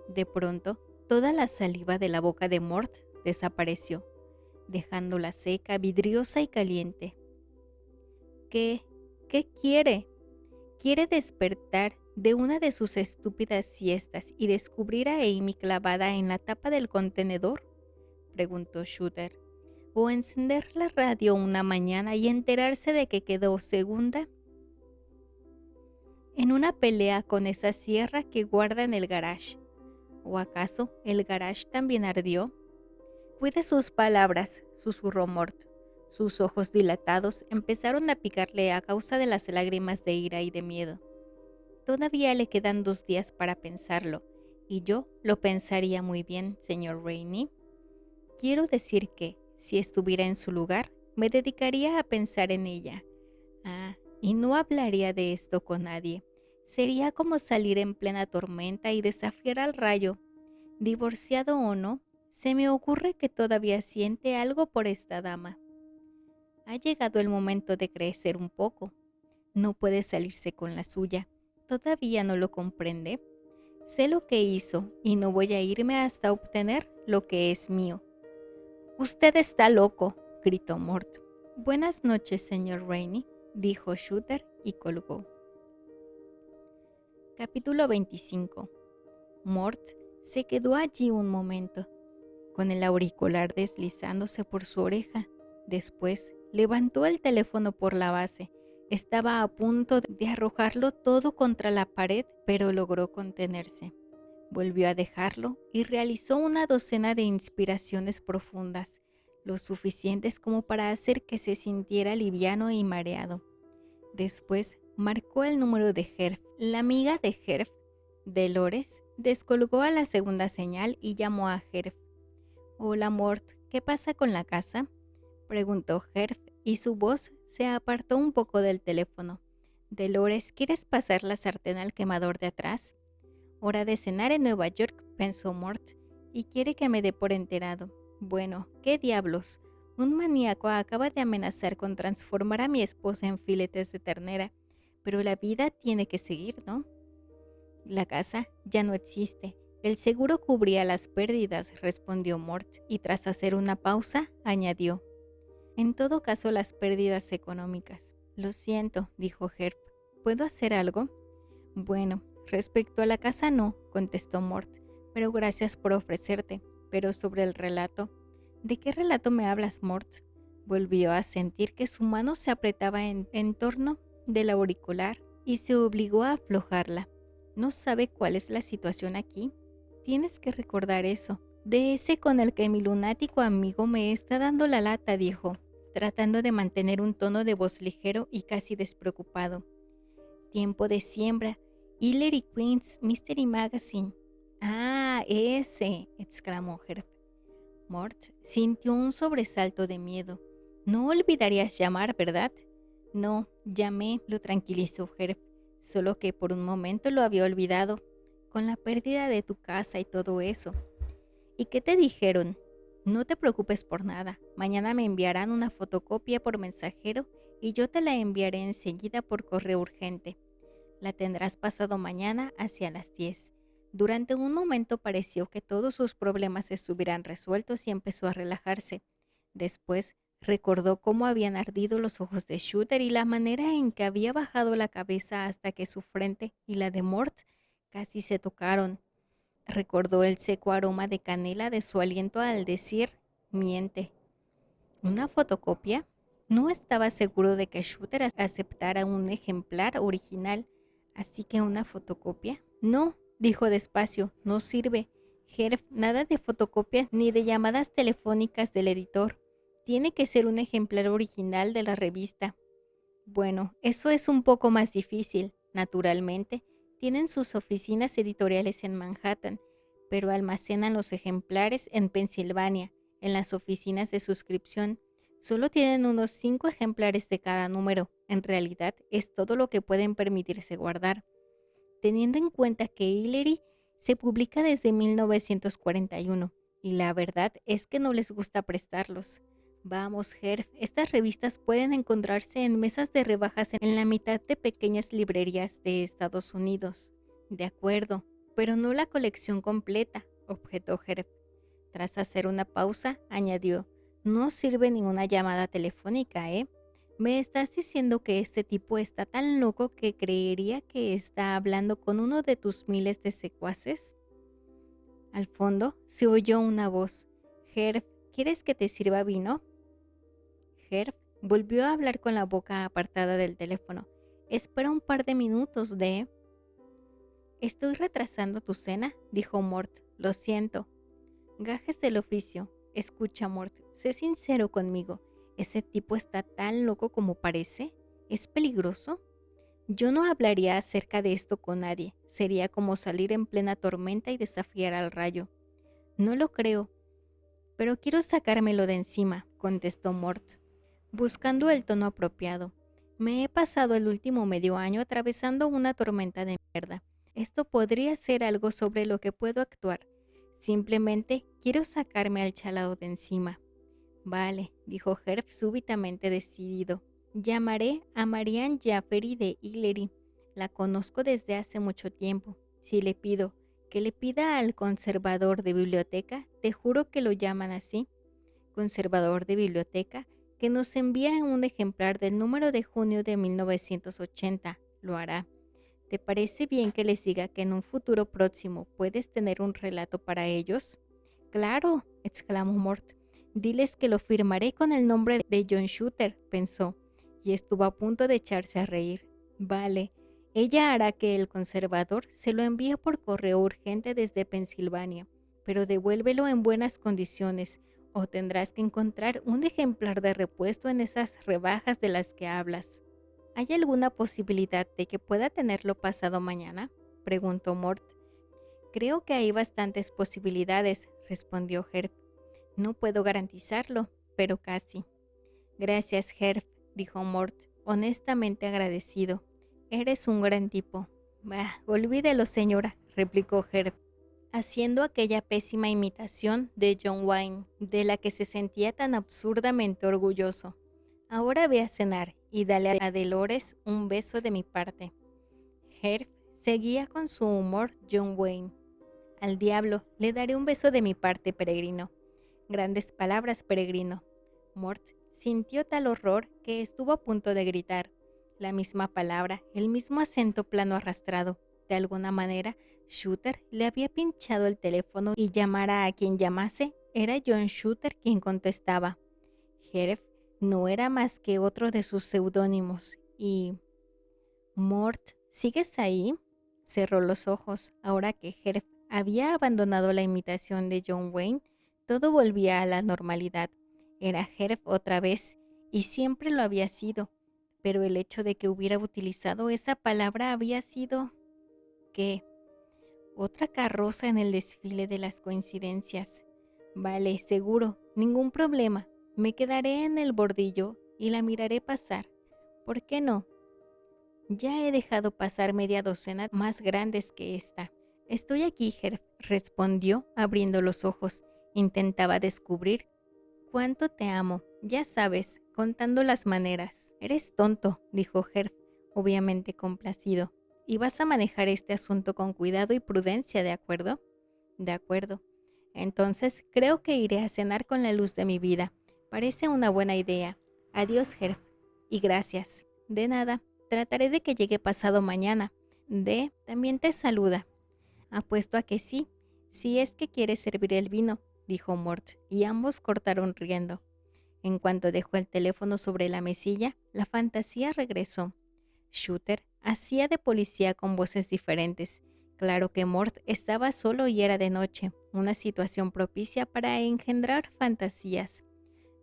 De pronto, toda la saliva de la boca de Mort desapareció, dejándola seca, vidriosa y caliente. ¿Qué quiere? ¿Quiere despertar de una de sus estúpidas siestas y descubrir a Amy clavada en la tapa del contenedor?, preguntó Shooter. ¿O encender la radio una mañana y enterarse de que quedó segunda en una pelea con esa sierra que guarda en el garage? ¿O acaso el garage también ardió? Cuide sus palabras, susurró Mort. Sus ojos dilatados empezaron a picarle a causa de las lágrimas de ira y de miedo. Todavía le quedan 2 días para pensarlo, y yo lo pensaría muy bien, señor Rainey. Quiero decir que, si estuviera en su lugar, me dedicaría a pensar en ella. Y no hablaría de esto con nadie. Sería como salir en plena tormenta y desafiar al rayo. Divorciado o no, se me ocurre que todavía siente algo por esta dama. Ha llegado el momento de crecer un poco. No puede salirse con la suya. ¿Todavía no lo comprende? Sé lo que hizo y no voy a irme hasta obtener lo que es mío. Usted está loco, gritó Mort. Buenas noches, señor Rainey, dijo Shooter y colgó. Capítulo 25. Mort se quedó allí un momento, con el auricular deslizándose por su oreja. Después levantó el teléfono por la base. Estaba a punto de arrojarlo todo contra la pared, pero logró contenerse. Volvió a dejarlo y realizó una docena de inspiraciones profundas, lo suficientes como para hacer que se sintiera liviano y mareado. Después marcó el número de Herb. La amiga de Herb, Dolores, descolgó a la segunda señal y llamó a Herb. Hola Mort, ¿qué pasa con la casa?, preguntó Herb, y su voz se apartó un poco del teléfono. Dolores, ¿quieres pasar la sartén al quemador de atrás? Hora de cenar en Nueva York, pensó Mort, y quiere que me dé por enterado. Bueno, ¿qué diablos? Un maníaco acaba de amenazar con transformar a mi esposa en filetes de ternera, pero la vida tiene que seguir, ¿no? La casa ya no existe. El seguro cubría las pérdidas, respondió Mort, y tras hacer una pausa, añadió. En todo caso, las pérdidas económicas. Lo siento, dijo Herb. ¿Puedo hacer algo? Bueno, respecto a la casa no, contestó Mort, pero gracias por ofrecerte. Pero sobre el relato. ¿De qué relato me hablas, Mort? Volvió a sentir que su mano se apretaba en torno del auricular y se obligó a aflojarla. ¿No sabe cuál es la situación aquí? Tienes que recordar eso. De ese con el que mi lunático amigo me está dando la lata, dijo, tratando de mantener un tono de voz ligero y casi despreocupado. Tiempo de siembra. Hillary Queen's Mystery Magazine. Ah, ese, exclamó Herb. Mort sintió un sobresalto de miedo. No olvidarías llamar, ¿verdad? No, llamé, lo tranquilizó Herb, solo que por un momento lo había olvidado, con la pérdida de tu casa y todo eso. ¿Y qué te dijeron? No te preocupes por nada, mañana me enviarán una fotocopia por mensajero y yo te la enviaré enseguida por correo urgente. La tendrás pasado mañana hacia las 10. Durante un momento pareció que todos sus problemas estuvieran resueltos y empezó a relajarse. Después recordó cómo habían ardido los ojos de Shooter y la manera en que había bajado la cabeza hasta que su frente y la de Mort casi se tocaron. Recordó el seco aroma de canela de su aliento al decir, miente. ¿Una fotocopia? No estaba seguro de que Shooter aceptara un ejemplar original, así que una fotocopia. No, dijo despacio, no sirve. Herb, nada de fotocopias ni de llamadas telefónicas del editor. Tiene que ser un ejemplar original de la revista. Bueno, eso es un poco más difícil, naturalmente. Tienen sus oficinas editoriales en Manhattan, pero almacenan los ejemplares en Pensilvania, en las oficinas de suscripción. Solo tienen unos 5 ejemplares de cada número. En realidad, es todo lo que pueden permitirse guardar. Teniendo en cuenta que Hillary Se publica desde 1941 y la verdad es que no les gusta prestarlos. Vamos, Herb, estas revistas pueden encontrarse en mesas de rebajas en la mitad de pequeñas librerías de Estados Unidos. De acuerdo, pero no la colección completa, objetó Herb. Tras hacer una pausa, añadió, no sirve ninguna llamada telefónica, ¿eh? ¿Me estás diciendo que este tipo está tan loco que creería que está hablando con uno de tus miles de secuaces? Al fondo se oyó una voz. Herb, ¿quieres que te sirva vino? Herb volvió a hablar con la boca apartada del teléfono. Espera un par de minutos, de... Estoy retrasando tu cena, dijo Mort. Lo siento. Gajes del oficio. Escucha, Mort, sé sincero conmigo. ¿Ese tipo está tan loco como parece? ¿Es peligroso? Yo no hablaría acerca de esto con nadie. Sería como salir en plena tormenta y desafiar al rayo. No lo creo, pero quiero sacármelo de encima, contestó Mort, buscando el tono apropiado. Me he pasado el último medio año atravesando una tormenta de mierda. Esto podría ser algo sobre lo que puedo actuar. Simplemente quiero sacarme al chalado de encima. Vale, dijo Herb súbitamente decidido. Llamaré a Marianne Jaffery de Hillery. La conozco desde hace mucho tiempo. Si le pido que le pida al conservador de biblioteca, te juro que lo llaman así, conservador de biblioteca, que nos envía un ejemplar del número de junio de 1980. Lo hará. ¿Te parece bien que les diga que en un futuro próximo puedes tener un relato para ellos? Claro, exclamó Mort. Diles que lo firmaré con el nombre de John Shooter, pensó, y estuvo a punto de echarse a reír. Vale, ella hará que el conservador se lo envíe por correo urgente desde Pensilvania, pero devuélvelo en buenas condiciones, o tendrás que encontrar un ejemplar de repuesto en esas rebajas de las que hablas. ¿Hay alguna posibilidad de que pueda tenerlo pasado mañana?, preguntó Mort. Creo que hay bastantes posibilidades, respondió Herb. No puedo garantizarlo, pero casi. Gracias, Herb, dijo Mort, honestamente agradecido. Eres un gran tipo. Bah, olvídelo, señora, replicó Herb, haciendo aquella pésima imitación de John Wayne, de la que se sentía tan absurdamente orgulloso. Ahora ve a cenar y dale a Dolores un beso de mi parte. Herb seguía con su humor John Wayne. Al diablo, le daré un beso de mi parte, peregrino. Grandes palabras, peregrino. Mort sintió tal horror que estuvo a punto de gritar. La misma palabra, el mismo acento plano arrastrado. De alguna manera, Shooter le había pinchado el teléfono y llamara a quien llamase, era John Shooter quien contestaba. Herb no era más que otro de sus seudónimos y... Mort, ¿sigues ahí? Cerró los ojos. Ahora que Herb había abandonado la imitación de John Wayne, todo volvía a la normalidad. Era Herb otra vez, y siempre lo había sido. Pero el hecho de que hubiera utilizado esa palabra había sido... ¿qué? Otra carroza en el desfile de las coincidencias. Vale, seguro, ningún problema. Me quedaré en el bordillo y la miraré pasar. ¿Por qué no? Ya he dejado pasar media docena más grandes que esta. Estoy aquí, Herb, respondió, abriendo los ojos. Intentaba descubrir cuánto te amo, ya sabes, contando las maneras. Eres tonto, dijo Herb, obviamente complacido. Y vas a manejar este asunto con cuidado y prudencia, ¿de acuerdo? De acuerdo. Entonces creo que iré a cenar con la luz de mi vida. Parece una buena idea. Adiós, Herb. Y gracias. De nada. Trataré de que llegue pasado mañana. También te saluda. Apuesto a que sí, si es que quiere servir el vino, dijo Mort, y ambos cortaron riendo. En cuanto dejó el teléfono sobre la mesilla, la fantasía regresó. Shooter hacía de policía con voces diferentes. Claro que Mort estaba solo y era de noche, una situación propicia para engendrar fantasías.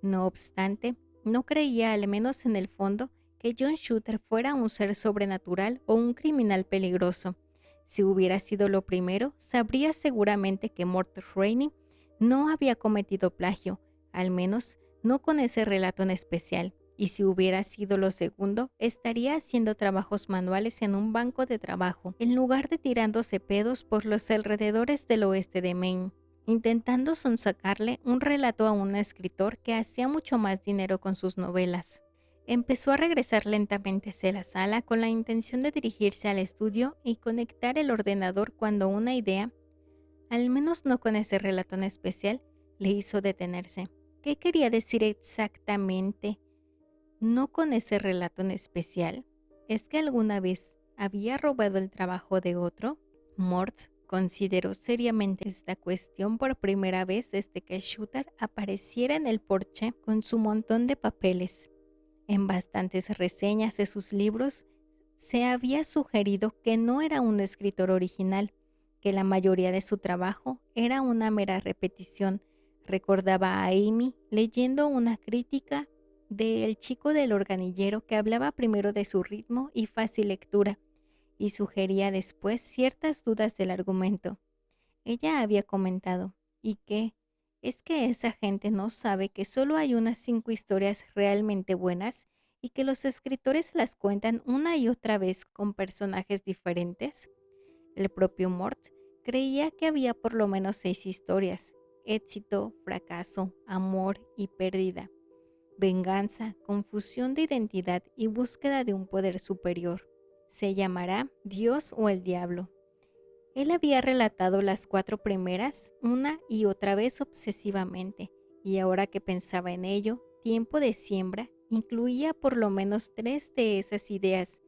No obstante, no creía, al menos en el fondo, que John Shooter fuera un ser sobrenatural o un criminal peligroso. Si hubiera sido lo primero, sabría seguramente que Mort Rainey no había cometido plagio, al menos no con ese relato en especial, Y si hubiera sido lo segundo, estaría haciendo trabajos manuales en un banco de trabajo, en lugar de tirándose pedos por los alrededores del oeste de Maine, intentando sonsacarle un relato a un escritor que hacía mucho más dinero con sus novelas. Empezó a regresar lentamente hacia la sala con la intención de dirigirse al estudio y conectar el ordenador cuando una idea, al menos no con ese relato en especial, le hizo detenerse. ¿Qué quería decir exactamente? No con ese relato en especial. ¿Es que alguna vez había robado el trabajo de otro? Mort consideró seriamente esta cuestión por primera vez desde que Shooter apareciera en el porche con su montón de papeles. En bastantes reseñas de sus libros se había sugerido que no era un escritor original, que la mayoría de su trabajo era una mera repetición. Recordaba a Amy leyendo una crítica de El chico del organillero que hablaba primero de su ritmo y fácil lectura y sugería después ciertas dudas del argumento. Ella había comentado, ¿y qué? ¿Es que esa gente no sabe que solo hay unas 5 historias realmente buenas y que los escritores las cuentan una y otra vez con personajes diferentes? El propio Mort creía que había por lo menos 6 historias: éxito, fracaso, amor y pérdida, venganza, confusión de identidad y búsqueda de un poder superior. Se llamará Dios o el Diablo. Él había relatado las 4 primeras una y otra vez obsesivamente, y ahora que pensaba en ello, Tiempo de siembra incluía por lo menos 3 de esas ideas.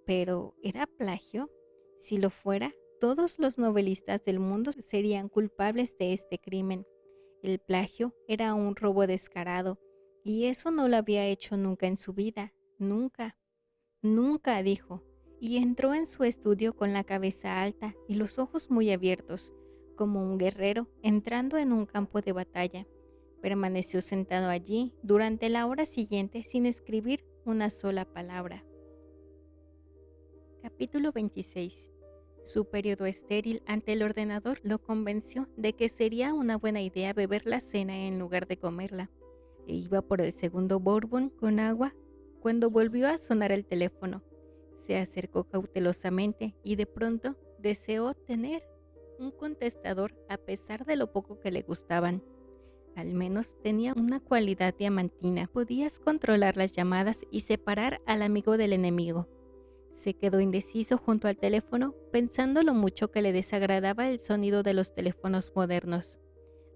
Pero, ¿era plagio? Si lo fuera, todos los novelistas del mundo serían culpables de este crimen. El plagio era un robo descarado, y eso no lo había hecho nunca en su vida. Nunca. Nunca, dijo, y entró en su estudio con la cabeza alta y los ojos muy abiertos, como un guerrero entrando en un campo de batalla. Permaneció sentado allí durante la hora siguiente sin escribir una sola palabra. Capítulo 26. Su periodo estéril ante el ordenador lo convenció de que sería una buena idea beber la cena en lugar de comerla, e iba por el segundo bourbon con agua cuando volvió a sonar el teléfono. Se acercó cautelosamente y de pronto deseó tener un contestador a pesar de lo poco que le gustaban. Al menos tenía una cualidad diamantina: podías controlar las llamadas y separar al amigo del enemigo. Se quedó indeciso junto al teléfono, pensando lo mucho que le desagradaba el sonido de los teléfonos modernos.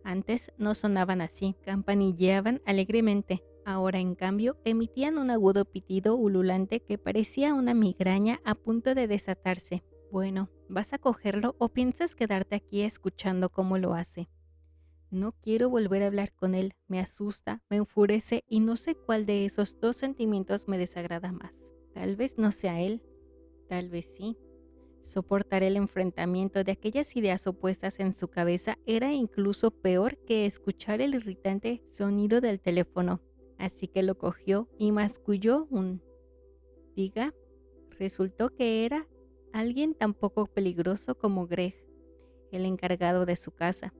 Antes no sonaban así, campanilleaban alegremente. Ahora, en cambio, emitían un agudo pitido ululante que parecía una migraña a punto de desatarse. Bueno, ¿vas a cogerlo o piensas quedarte aquí escuchando cómo lo hace? No quiero volver a hablar con él. Me asusta, me enfurece y no sé cuál de esos 2 sentimientos me desagrada más. Tal vez no sea él, tal vez sí. Soportar el enfrentamiento de aquellas ideas opuestas en su cabeza era incluso peor que escuchar el irritante sonido del teléfono, así que lo cogió y masculló un «diga». Resultó que era alguien tan poco peligroso como Greg, el encargado de su casa.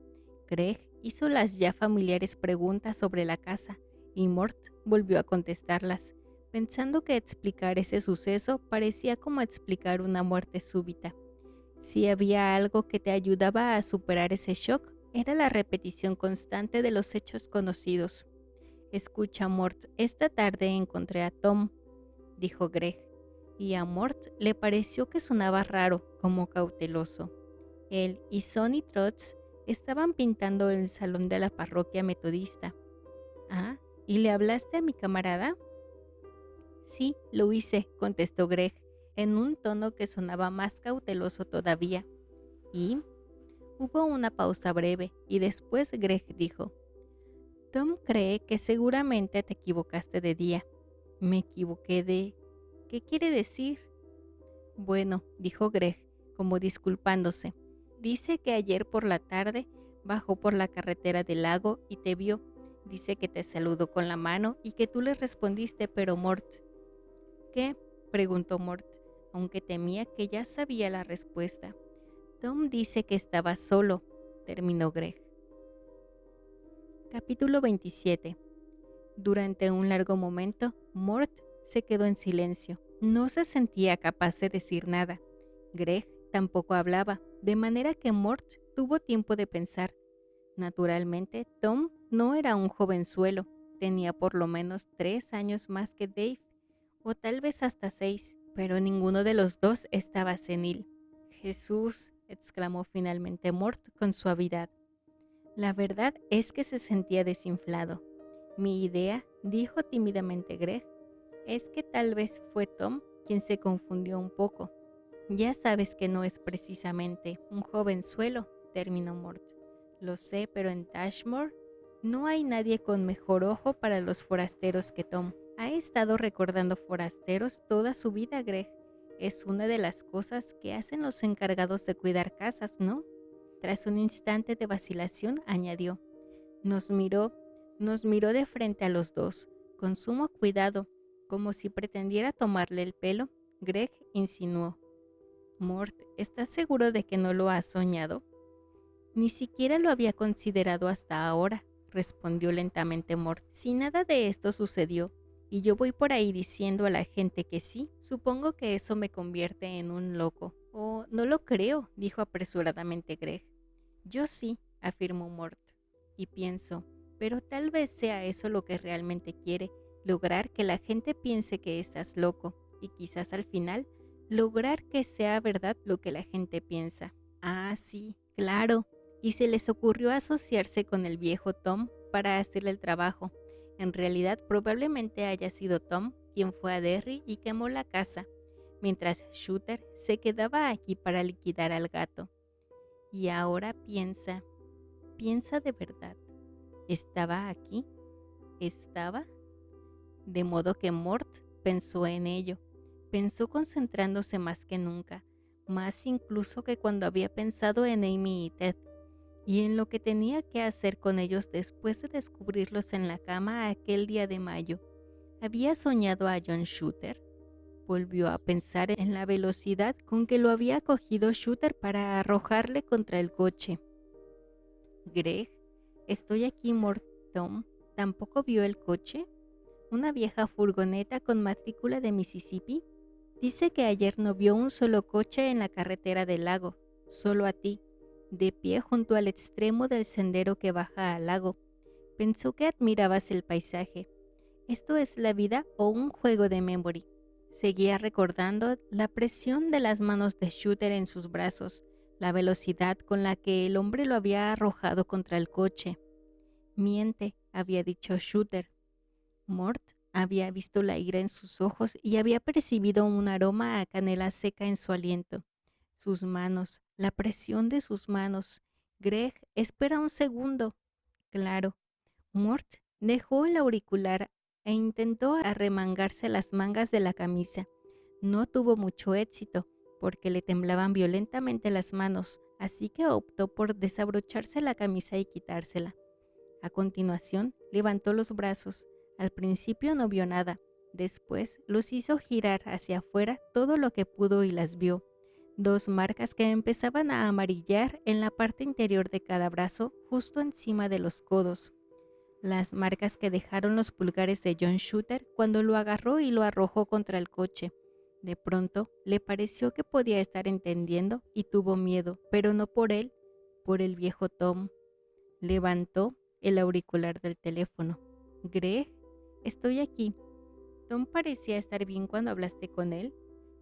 Greg hizo las ya familiares preguntas sobre la casa y Mort volvió a contestarlas, pensando que explicar ese suceso parecía como explicar una muerte súbita. Si había algo que te ayudaba a superar ese shock, era la repetición constante de los hechos conocidos. «Escucha, Mort, esta tarde encontré a Tom», dijo Greg, y a Mort le pareció que sonaba raro, como cauteloso. Él y Sonny Trotz estaban pintando el salón de la parroquia metodista. «Ah, ¿y le hablaste a mi camarada?» «Sí, lo hice», contestó Greg, en un tono que sonaba más cauteloso todavía. «¿Y?» Hubo una pausa breve, y después Greg dijo: «Tom cree que seguramente te equivocaste de día». «¿Me equivoqué de...? ¿Qué quiere decir?» «Bueno», dijo Greg, como disculpándose. «Dice que ayer por la tarde bajó por la carretera del lago y te vio. Dice que te saludó con la mano y que tú le respondiste, pero Mort». «¿Qué?», preguntó Mort, aunque temía que ya sabía la respuesta. «Tom dice que estaba solo», terminó Greg. Capítulo 27. Durante un largo momento, Mort se quedó en silencio. No se sentía capaz de decir nada. Greg tampoco hablaba, de manera que Mort tuvo tiempo de pensar. Naturalmente, Tom no era un jovenzuelo. Tenía por lo menos 3 años más que Dave, o tal vez hasta 6, pero ninguno de los dos estaba senil. Jesús, exclamó finalmente Mort con suavidad. La verdad es que se sentía desinflado. Mi idea, dijo tímidamente Greg, es que tal vez fue Tom quien se confundió un poco. Ya sabes que no es precisamente un jovenzuelo, terminó Mort. Lo sé, pero en Tashmore no hay nadie con mejor ojo para los forasteros que Tom. Ha estado recordando forasteros toda su vida, Greg. Es una de las cosas que hacen los encargados de cuidar casas, ¿no? Tras un instante de vacilación, añadió. Nos miró de frente a los dos, con sumo cuidado, como si pretendiera tomarle el pelo. Greg insinuó. Mort, ¿estás seguro de que no lo has soñado? Ni siquiera lo había considerado hasta ahora, respondió lentamente Mort. Si nada de esto sucedió, y yo voy por ahí diciendo a la gente que sí, supongo que eso me convierte en un loco. Oh, no lo creo, dijo apresuradamente Greg. Yo sí, afirmó Mort, y pienso, pero tal vez sea eso lo que realmente quiere, lograr que la gente piense que estás loco, y quizás al final lograr que sea verdad lo que la gente piensa. Ah, sí, claro. Y se les ocurrió asociarse con el viejo Tom para hacerle el trabajo. En realidad, probablemente haya sido Tom quien fue a Derry y quemó la casa, mientras Shooter se quedaba aquí para liquidar al gato. Y ahora piensa de verdad. ¿Estaba aquí? ¿Estaba? De modo que Mort pensó en ello. Pensó concentrándose más que nunca, más incluso que cuando había pensado en Amy y Ted, y en lo que tenía que hacer con ellos después de descubrirlos en la cama aquel día de mayo. ¿Había soñado a John Shooter? Volvió a pensar en la velocidad con que lo había cogido Shooter para arrojarle contra el coche. Greg, estoy aquí, Mort. Tom, ¿tampoco vio el coche? Una vieja furgoneta con matrícula de Mississippi. Dice que ayer no vio un solo coche en la carretera del lago, solo a ti, de pie junto al extremo del sendero que baja al lago. Pensó que admirabas el paisaje. ¿Esto es la vida o un juego de memory? Seguía recordando la presión de las manos de Shooter en sus brazos, la velocidad con la que el hombre lo había arrojado contra el coche. Miente, había dicho Shooter. Mort había visto la ira en sus ojos y había percibido un aroma a canela seca en su aliento. Sus manos, la presión de sus manos. Greg, espera un segundo. Claro. Mort dejó el auricular e intentó arremangarse las mangas de la camisa. No tuvo mucho éxito, porque le temblaban violentamente las manos, así que optó por desabrocharse la camisa y quitársela. A continuación, levantó los brazos. Al principio no vio nada. Después los hizo girar hacia afuera todo lo que pudo y las vio. 2 marcas que empezaban a amarillar en la parte interior de cada brazo, justo encima de los codos. Las marcas que dejaron los pulgares de John Shooter cuando lo agarró y lo arrojó contra el coche. De pronto, le pareció que podía estar entendiendo y tuvo miedo, pero no por él, por el viejo Tom. Levantó el auricular del teléfono. Greg, estoy aquí. Tom parecía estar bien cuando hablaste con él.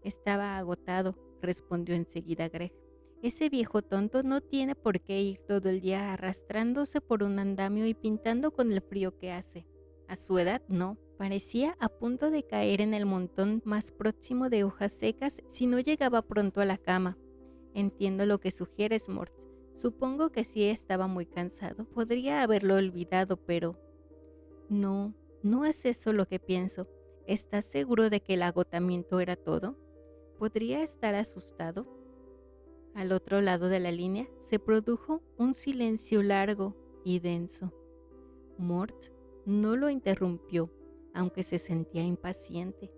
Estaba agotado, respondió enseguida Greg. Ese viejo tonto no tiene por qué ir todo el día arrastrándose por un andamio y pintando con el frío que hace. A su edad no, parecía a punto de caer en el montón más próximo de hojas secas si no llegaba pronto a la cama. Entiendo lo que sugieres, Mort. Supongo que si estaba muy cansado, podría haberlo olvidado, pero... No, no es eso lo que pienso. ¿Estás seguro de que el agotamiento era todo? ¿Podría estar asustado? Al otro lado de la línea se produjo un silencio largo y denso. Mort no lo interrumpió, aunque se sentía impaciente.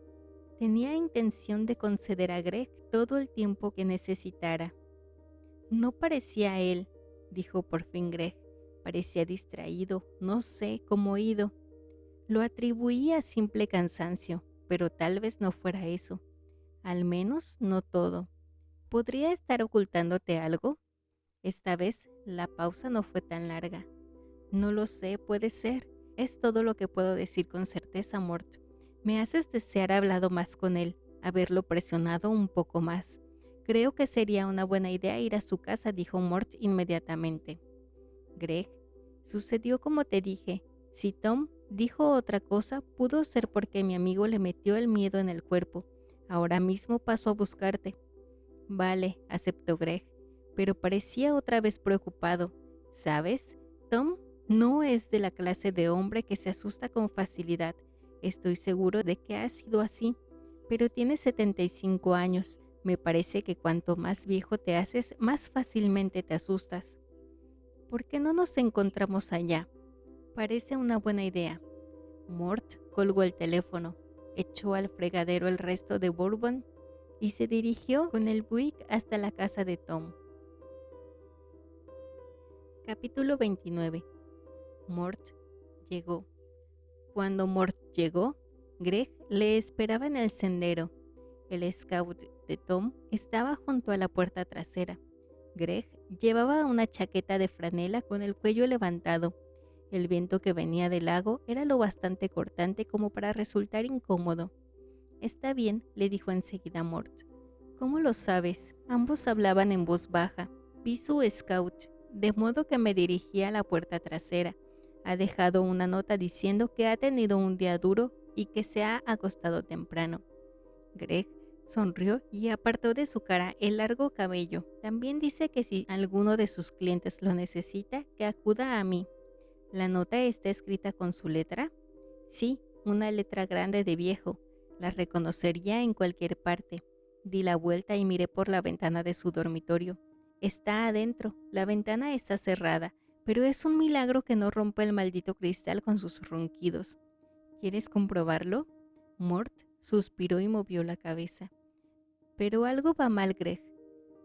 Tenía intención de conceder a Greg todo el tiempo que necesitara. No parecía él, dijo por fin Greg. Parecía distraído, no sé, como oído. Lo atribuí a simple cansancio, pero tal vez no fuera eso. Al menos no todo. ¿Podría estar ocultándote algo? Esta vez la pausa no fue tan larga. No lo sé, puede ser. Es todo lo que puedo decir con certeza, Mort. Me haces desear hablado más con él, haberlo presionado un poco más. Creo que sería una buena idea ir a su casa, dijo Mort inmediatamente. Greg, sucedió como te dije. Si Tom dijo otra cosa, pudo ser porque mi amigo le metió el miedo en el cuerpo. Ahora mismo paso a buscarte. Vale, aceptó Greg, pero parecía otra vez preocupado. ¿Sabes? Tom no es de la clase de hombre que se asusta con facilidad. Estoy seguro de que ha sido así, pero tiene 75 años. Me parece que cuanto más viejo te haces, más fácilmente te asustas. ¿Por qué no nos encontramos allá? Parece una buena idea. Mort colgó el teléfono, echó al fregadero el resto de bourbon y se dirigió con el Buick hasta la casa de Tom. Capítulo 29. Mort llegó. Cuando Mort llegó, Greg le esperaba en el sendero. El scout de Tom estaba junto a la puerta trasera. Greg llevaba una chaqueta de franela con el cuello levantado. El viento que venía del lago era lo bastante cortante como para resultar incómodo. Está bien, le dijo enseguida Mort. ¿Cómo lo sabes? Ambos hablaban en voz baja. Vi su scout, de modo que me dirigí a la puerta trasera. Ha dejado una nota diciendo que ha tenido un día duro y que se ha acostado temprano. Greg sonrió y apartó de su cara el largo cabello. También dice que si alguno de sus clientes lo necesita, que acuda a mí. ¿La nota está escrita con su letra? Sí, una letra grande de viejo. La reconocería en cualquier parte. Di la vuelta y miré por la ventana de su dormitorio. Está adentro, la ventana está cerrada, pero es un milagro que no rompa el maldito cristal con sus ronquidos. ¿Quieres comprobarlo? Mort suspiró y movió la cabeza. Pero algo va mal, Greg.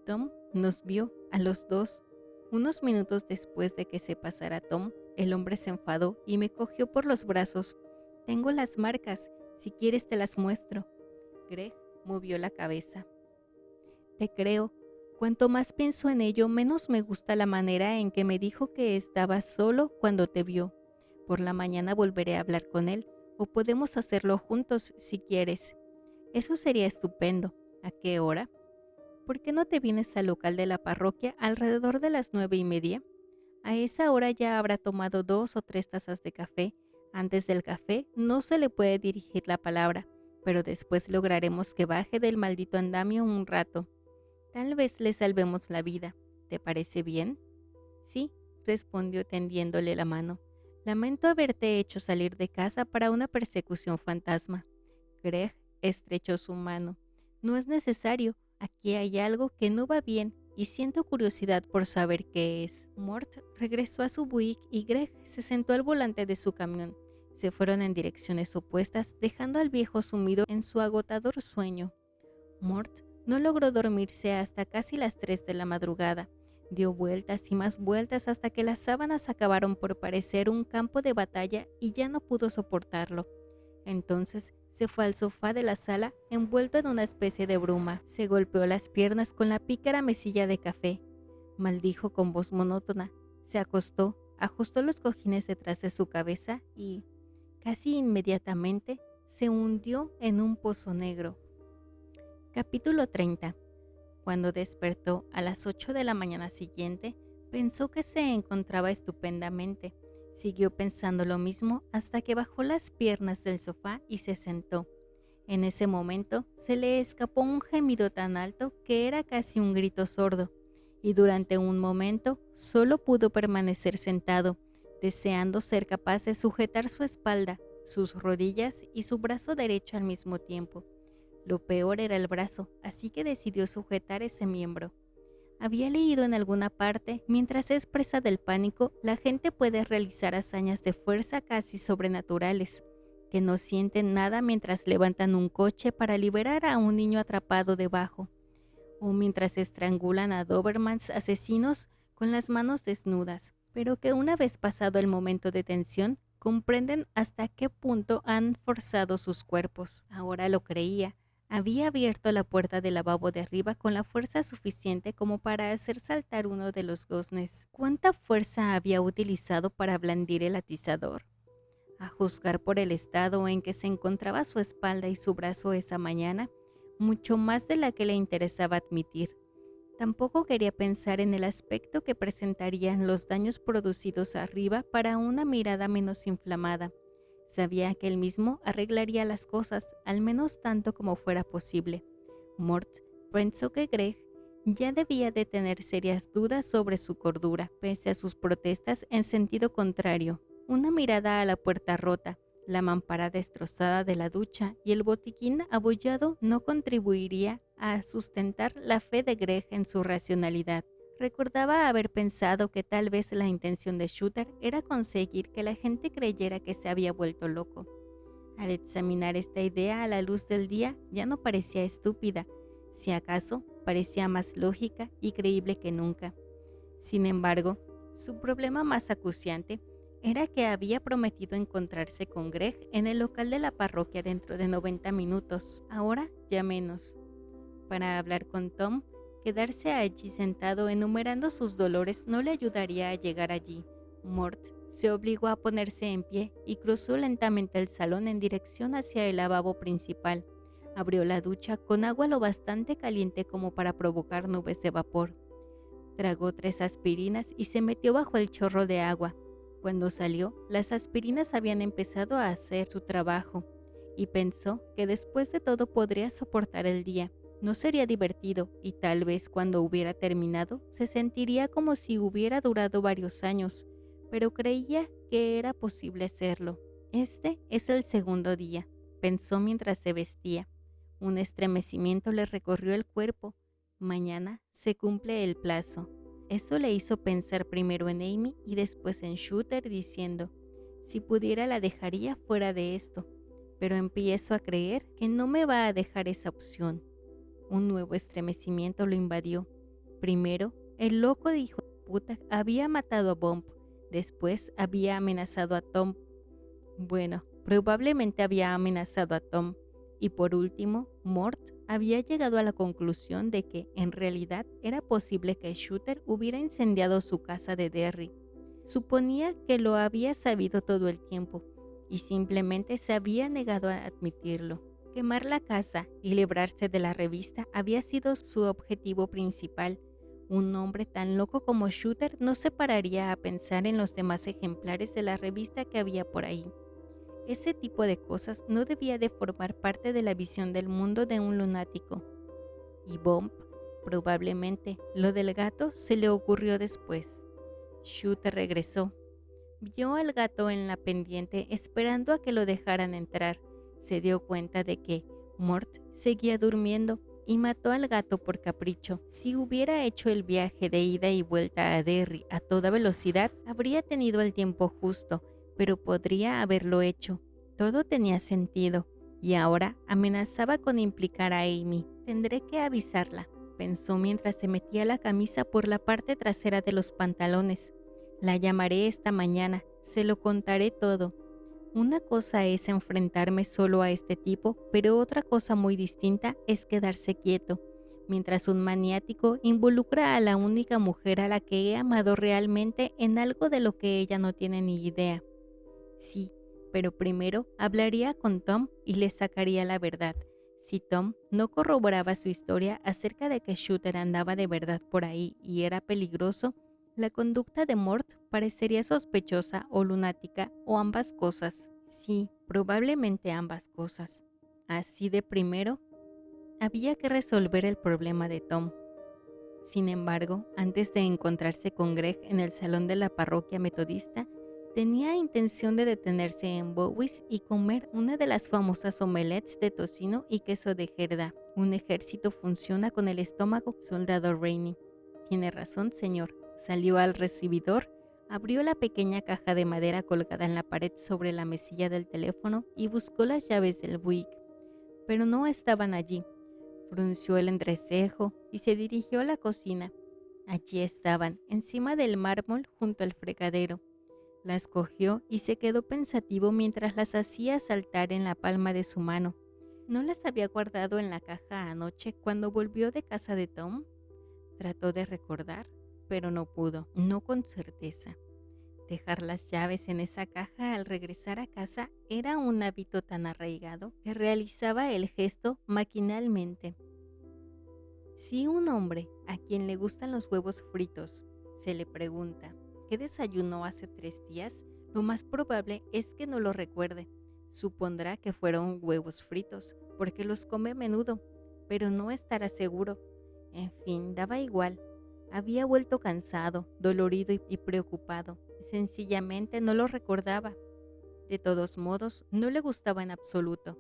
Tom nos vio a los dos. Unos minutos después de que se pasara Tom, el hombre se enfadó y me cogió por los brazos. Tengo las marcas, si quieres te las muestro. Greg movió la cabeza. Te creo. Cuanto más pienso en ello, menos me gusta la manera en que me dijo que estaba solo cuando te vio. Por la mañana volveré a hablar con él, o podemos hacerlo juntos si quieres. Eso sería estupendo. ¿A qué hora? ¿Por qué no te vienes al local de la parroquia alrededor de las 9:30? A esa hora ya habrá tomado 2 o 3 tazas de café. Antes del café no se le puede dirigir la palabra, pero después lograremos que baje del maldito andamio un rato. Tal vez le salvemos la vida. ¿Te parece bien? Sí, respondió tendiéndole la mano. Lamento haberte hecho salir de casa para una persecución fantasma. Greg estrechó su mano. No es necesario. Aquí hay algo que no va bien y siento curiosidad por saber qué es. Mort regresó a su Buick y Greg se sentó al volante de su camión. Se fueron en direcciones opuestas, dejando al viejo sumido en su agotador sueño. Mort no logró dormirse hasta casi las 3 de la madrugada. Dio vueltas y más vueltas hasta que las sábanas acabaron por parecer un campo de batalla y ya no pudo soportarlo. Entonces se fue al sofá de la sala envuelto en una especie de bruma. Se golpeó las piernas con la pícara mesilla de café. Maldijo con voz monótona. Se acostó, ajustó los cojines detrás de su cabeza y, casi inmediatamente, se hundió en un pozo negro. Capítulo 30. Cuando despertó a las 8 de la mañana siguiente, pensó que se encontraba estupendamente. Siguió pensando lo mismo hasta que bajó las piernas del sofá y se sentó. En ese momento se le escapó un gemido tan alto que era casi un grito sordo, y durante un momento solo pudo permanecer sentado, deseando ser capaz de sujetar su espalda, sus rodillas y su brazo derecho al mismo tiempo. Lo peor era el brazo, así que decidió sujetar ese miembro. Había leído en alguna parte, mientras es presa del pánico, la gente puede realizar hazañas de fuerza casi sobrenaturales, que no sienten nada mientras levantan un coche para liberar a un niño atrapado debajo, o mientras estrangulan a Dobermans asesinos con las manos desnudas, pero que una vez pasado el momento de tensión, comprenden hasta qué punto han forzado sus cuerpos. Ahora lo creía. Había abierto la puerta del lavabo de arriba con la fuerza suficiente como para hacer saltar uno de los goznes. ¿Cuánta fuerza había utilizado para blandir el atizador? A juzgar por el estado en que se encontraba su espalda y su brazo esa mañana, mucho más de la que le interesaba admitir. Tampoco quería pensar en el aspecto que presentarían los daños producidos arriba para una mirada menos inflamada. Sabía que él mismo arreglaría las cosas, al menos tanto como fuera posible. Mort pensó que Greg ya debía de tener serias dudas sobre su cordura, pese a sus protestas en sentido contrario. Una mirada a la puerta rota, la mampara destrozada de la ducha y el botiquín abollado no contribuiría a sustentar la fe de Greg en su racionalidad. Recordaba haber pensado que tal vez la intención de Shooter era conseguir que la gente creyera que se había vuelto loco. Al examinar esta idea a la luz del día, ya no parecía estúpida, si acaso parecía más lógica y creíble que nunca. Sin embargo, su problema más acuciante era que había prometido encontrarse con Greg en el local de la parroquia dentro de 90 minutos, ahora ya menos. Para hablar con Tom, quedarse allí sentado enumerando sus dolores no le ayudaría a llegar allí. Mort se obligó a ponerse en pie y cruzó lentamente el salón en dirección hacia el lavabo principal. Abrió la ducha con agua lo bastante caliente como para provocar nubes de vapor. Tragó 3 aspirinas y se metió bajo el chorro de agua. Cuando salió, las aspirinas habían empezado a hacer su trabajo y pensó que después de todo podría soportar el día. No sería divertido y tal vez cuando hubiera terminado se sentiría como si hubiera durado varios años, pero creía que era posible hacerlo. Este es el segundo día, pensó mientras se vestía. Un estremecimiento le recorrió el cuerpo. Mañana se cumple el plazo. Eso le hizo pensar primero en Amy y después en Shooter, diciendo, si pudiera la dejaría fuera de esto, pero empiezo a creer que no me va a dejar esa opción. Un nuevo estremecimiento lo invadió. Primero, el loco de hijo de puta había matado a Bomb, después había amenazado a Tom. Bueno, probablemente había amenazado a Tom. Y por último, Mort había llegado a la conclusión de que, en realidad, era posible que Shooter hubiera incendiado su casa de Derry. Suponía que lo había sabido todo el tiempo, y simplemente se había negado a admitirlo. Quemar la casa y librarse de la revista había sido su objetivo principal. Un hombre tan loco como Shooter no se pararía a pensar en los demás ejemplares de la revista que había por ahí. Ese tipo de cosas no debía de formar parte de la visión del mundo de un lunático. Y Bomb, probablemente, lo del gato se le ocurrió después. Shooter regresó. Vio al gato en la pendiente esperando a que lo dejaran entrar. Se dio cuenta de que Mort seguía durmiendo y mató al gato por capricho. Si hubiera hecho el viaje de ida y vuelta a Derry a toda velocidad, habría tenido el tiempo justo, pero podría haberlo hecho. Todo tenía sentido, y ahora amenazaba con implicar a Amy. Tendré que avisarla, pensó mientras se metía la camisa por la parte trasera de los pantalones. La llamaré esta mañana, se lo contaré todo. Una cosa es enfrentarme solo a este tipo, pero otra cosa muy distinta es quedarse quieto, mientras un maniático involucra a la única mujer a la que he amado realmente en algo de lo que ella no tiene ni idea. Sí, pero primero hablaría con Tom y le sacaría la verdad. Si Tom no corroboraba su historia acerca de que Shooter andaba de verdad por ahí y era peligroso, la conducta de Mort parecería sospechosa o lunática o ambas cosas. Sí, probablemente ambas cosas. Así de primero, había que resolver el problema de Tom. Sin embargo, antes de encontrarse con Greg en el salón de la parroquia metodista, tenía intención de detenerse en Bowie's y comer una de las famosas omelettes de tocino y queso de Gerda. Un ejército funciona con el estómago, soldado Rainey. Tiene razón, señor. Salió al recibidor, abrió la pequeña caja de madera colgada en la pared sobre la mesilla del teléfono y buscó las llaves del Buick. Pero no estaban allí. Frunció el entrecejo y se dirigió a la cocina. Allí estaban, encima del mármol junto al fregadero. Las cogió y se quedó pensativo mientras las hacía saltar en la palma de su mano. ¿No las había guardado en la caja anoche cuando volvió de casa de Tom? Trató de recordar, pero no pudo, no con certeza. Dejar las llaves en esa caja al regresar a casa era un hábito tan arraigado que realizaba el gesto maquinalmente. Si un hombre a quien le gustan los huevos fritos se le pregunta ¿qué desayunó hace 3 días? Lo más probable es que no lo recuerde. Supondrá que fueron huevos fritos, porque los come a menudo, pero no estará seguro. En fin, daba igual. Había vuelto cansado, dolorido y preocupado. Sencillamente no lo recordaba. De todos modos, no le gustaba en absoluto.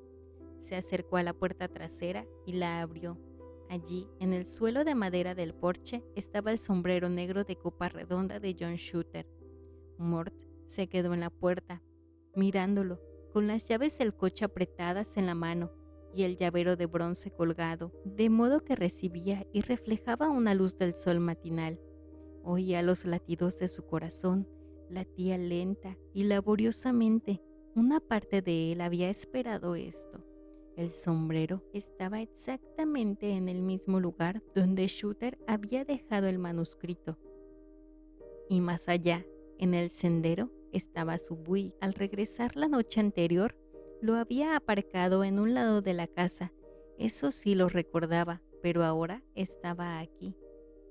Se acercó a la puerta trasera y la abrió. Allí, en el suelo de madera del porche, estaba el sombrero negro de copa redonda de John Shooter. Mort se quedó en la puerta, mirándolo, con las llaves del coche apretadas en la mano y el llavero de bronce colgado, de modo que recibía y reflejaba una luz del sol matinal. Oía los latidos de su corazón, latía lenta y laboriosamente. Una parte de él había esperado esto. El sombrero estaba exactamente en el mismo lugar donde Shooter había dejado el manuscrito. Y más allá, en el sendero, estaba su Buick. Al regresar la noche anterior, lo había aparcado en un lado de la casa. Eso sí lo recordaba, pero ahora estaba aquí.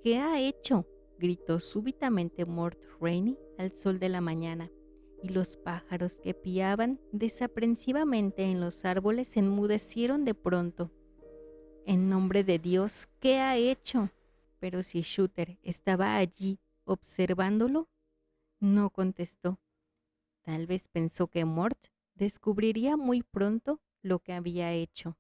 ¿Qué ha hecho?, gritó súbitamente Mort Rainey al sol de la mañana, y los pájaros que piaban desaprensivamente en los árboles se enmudecieron de pronto. En nombre de Dios, ¿qué ha hecho? Pero si Shooter estaba allí observándolo, no contestó. Tal vez pensó que Mort descubriría muy pronto lo que había hecho.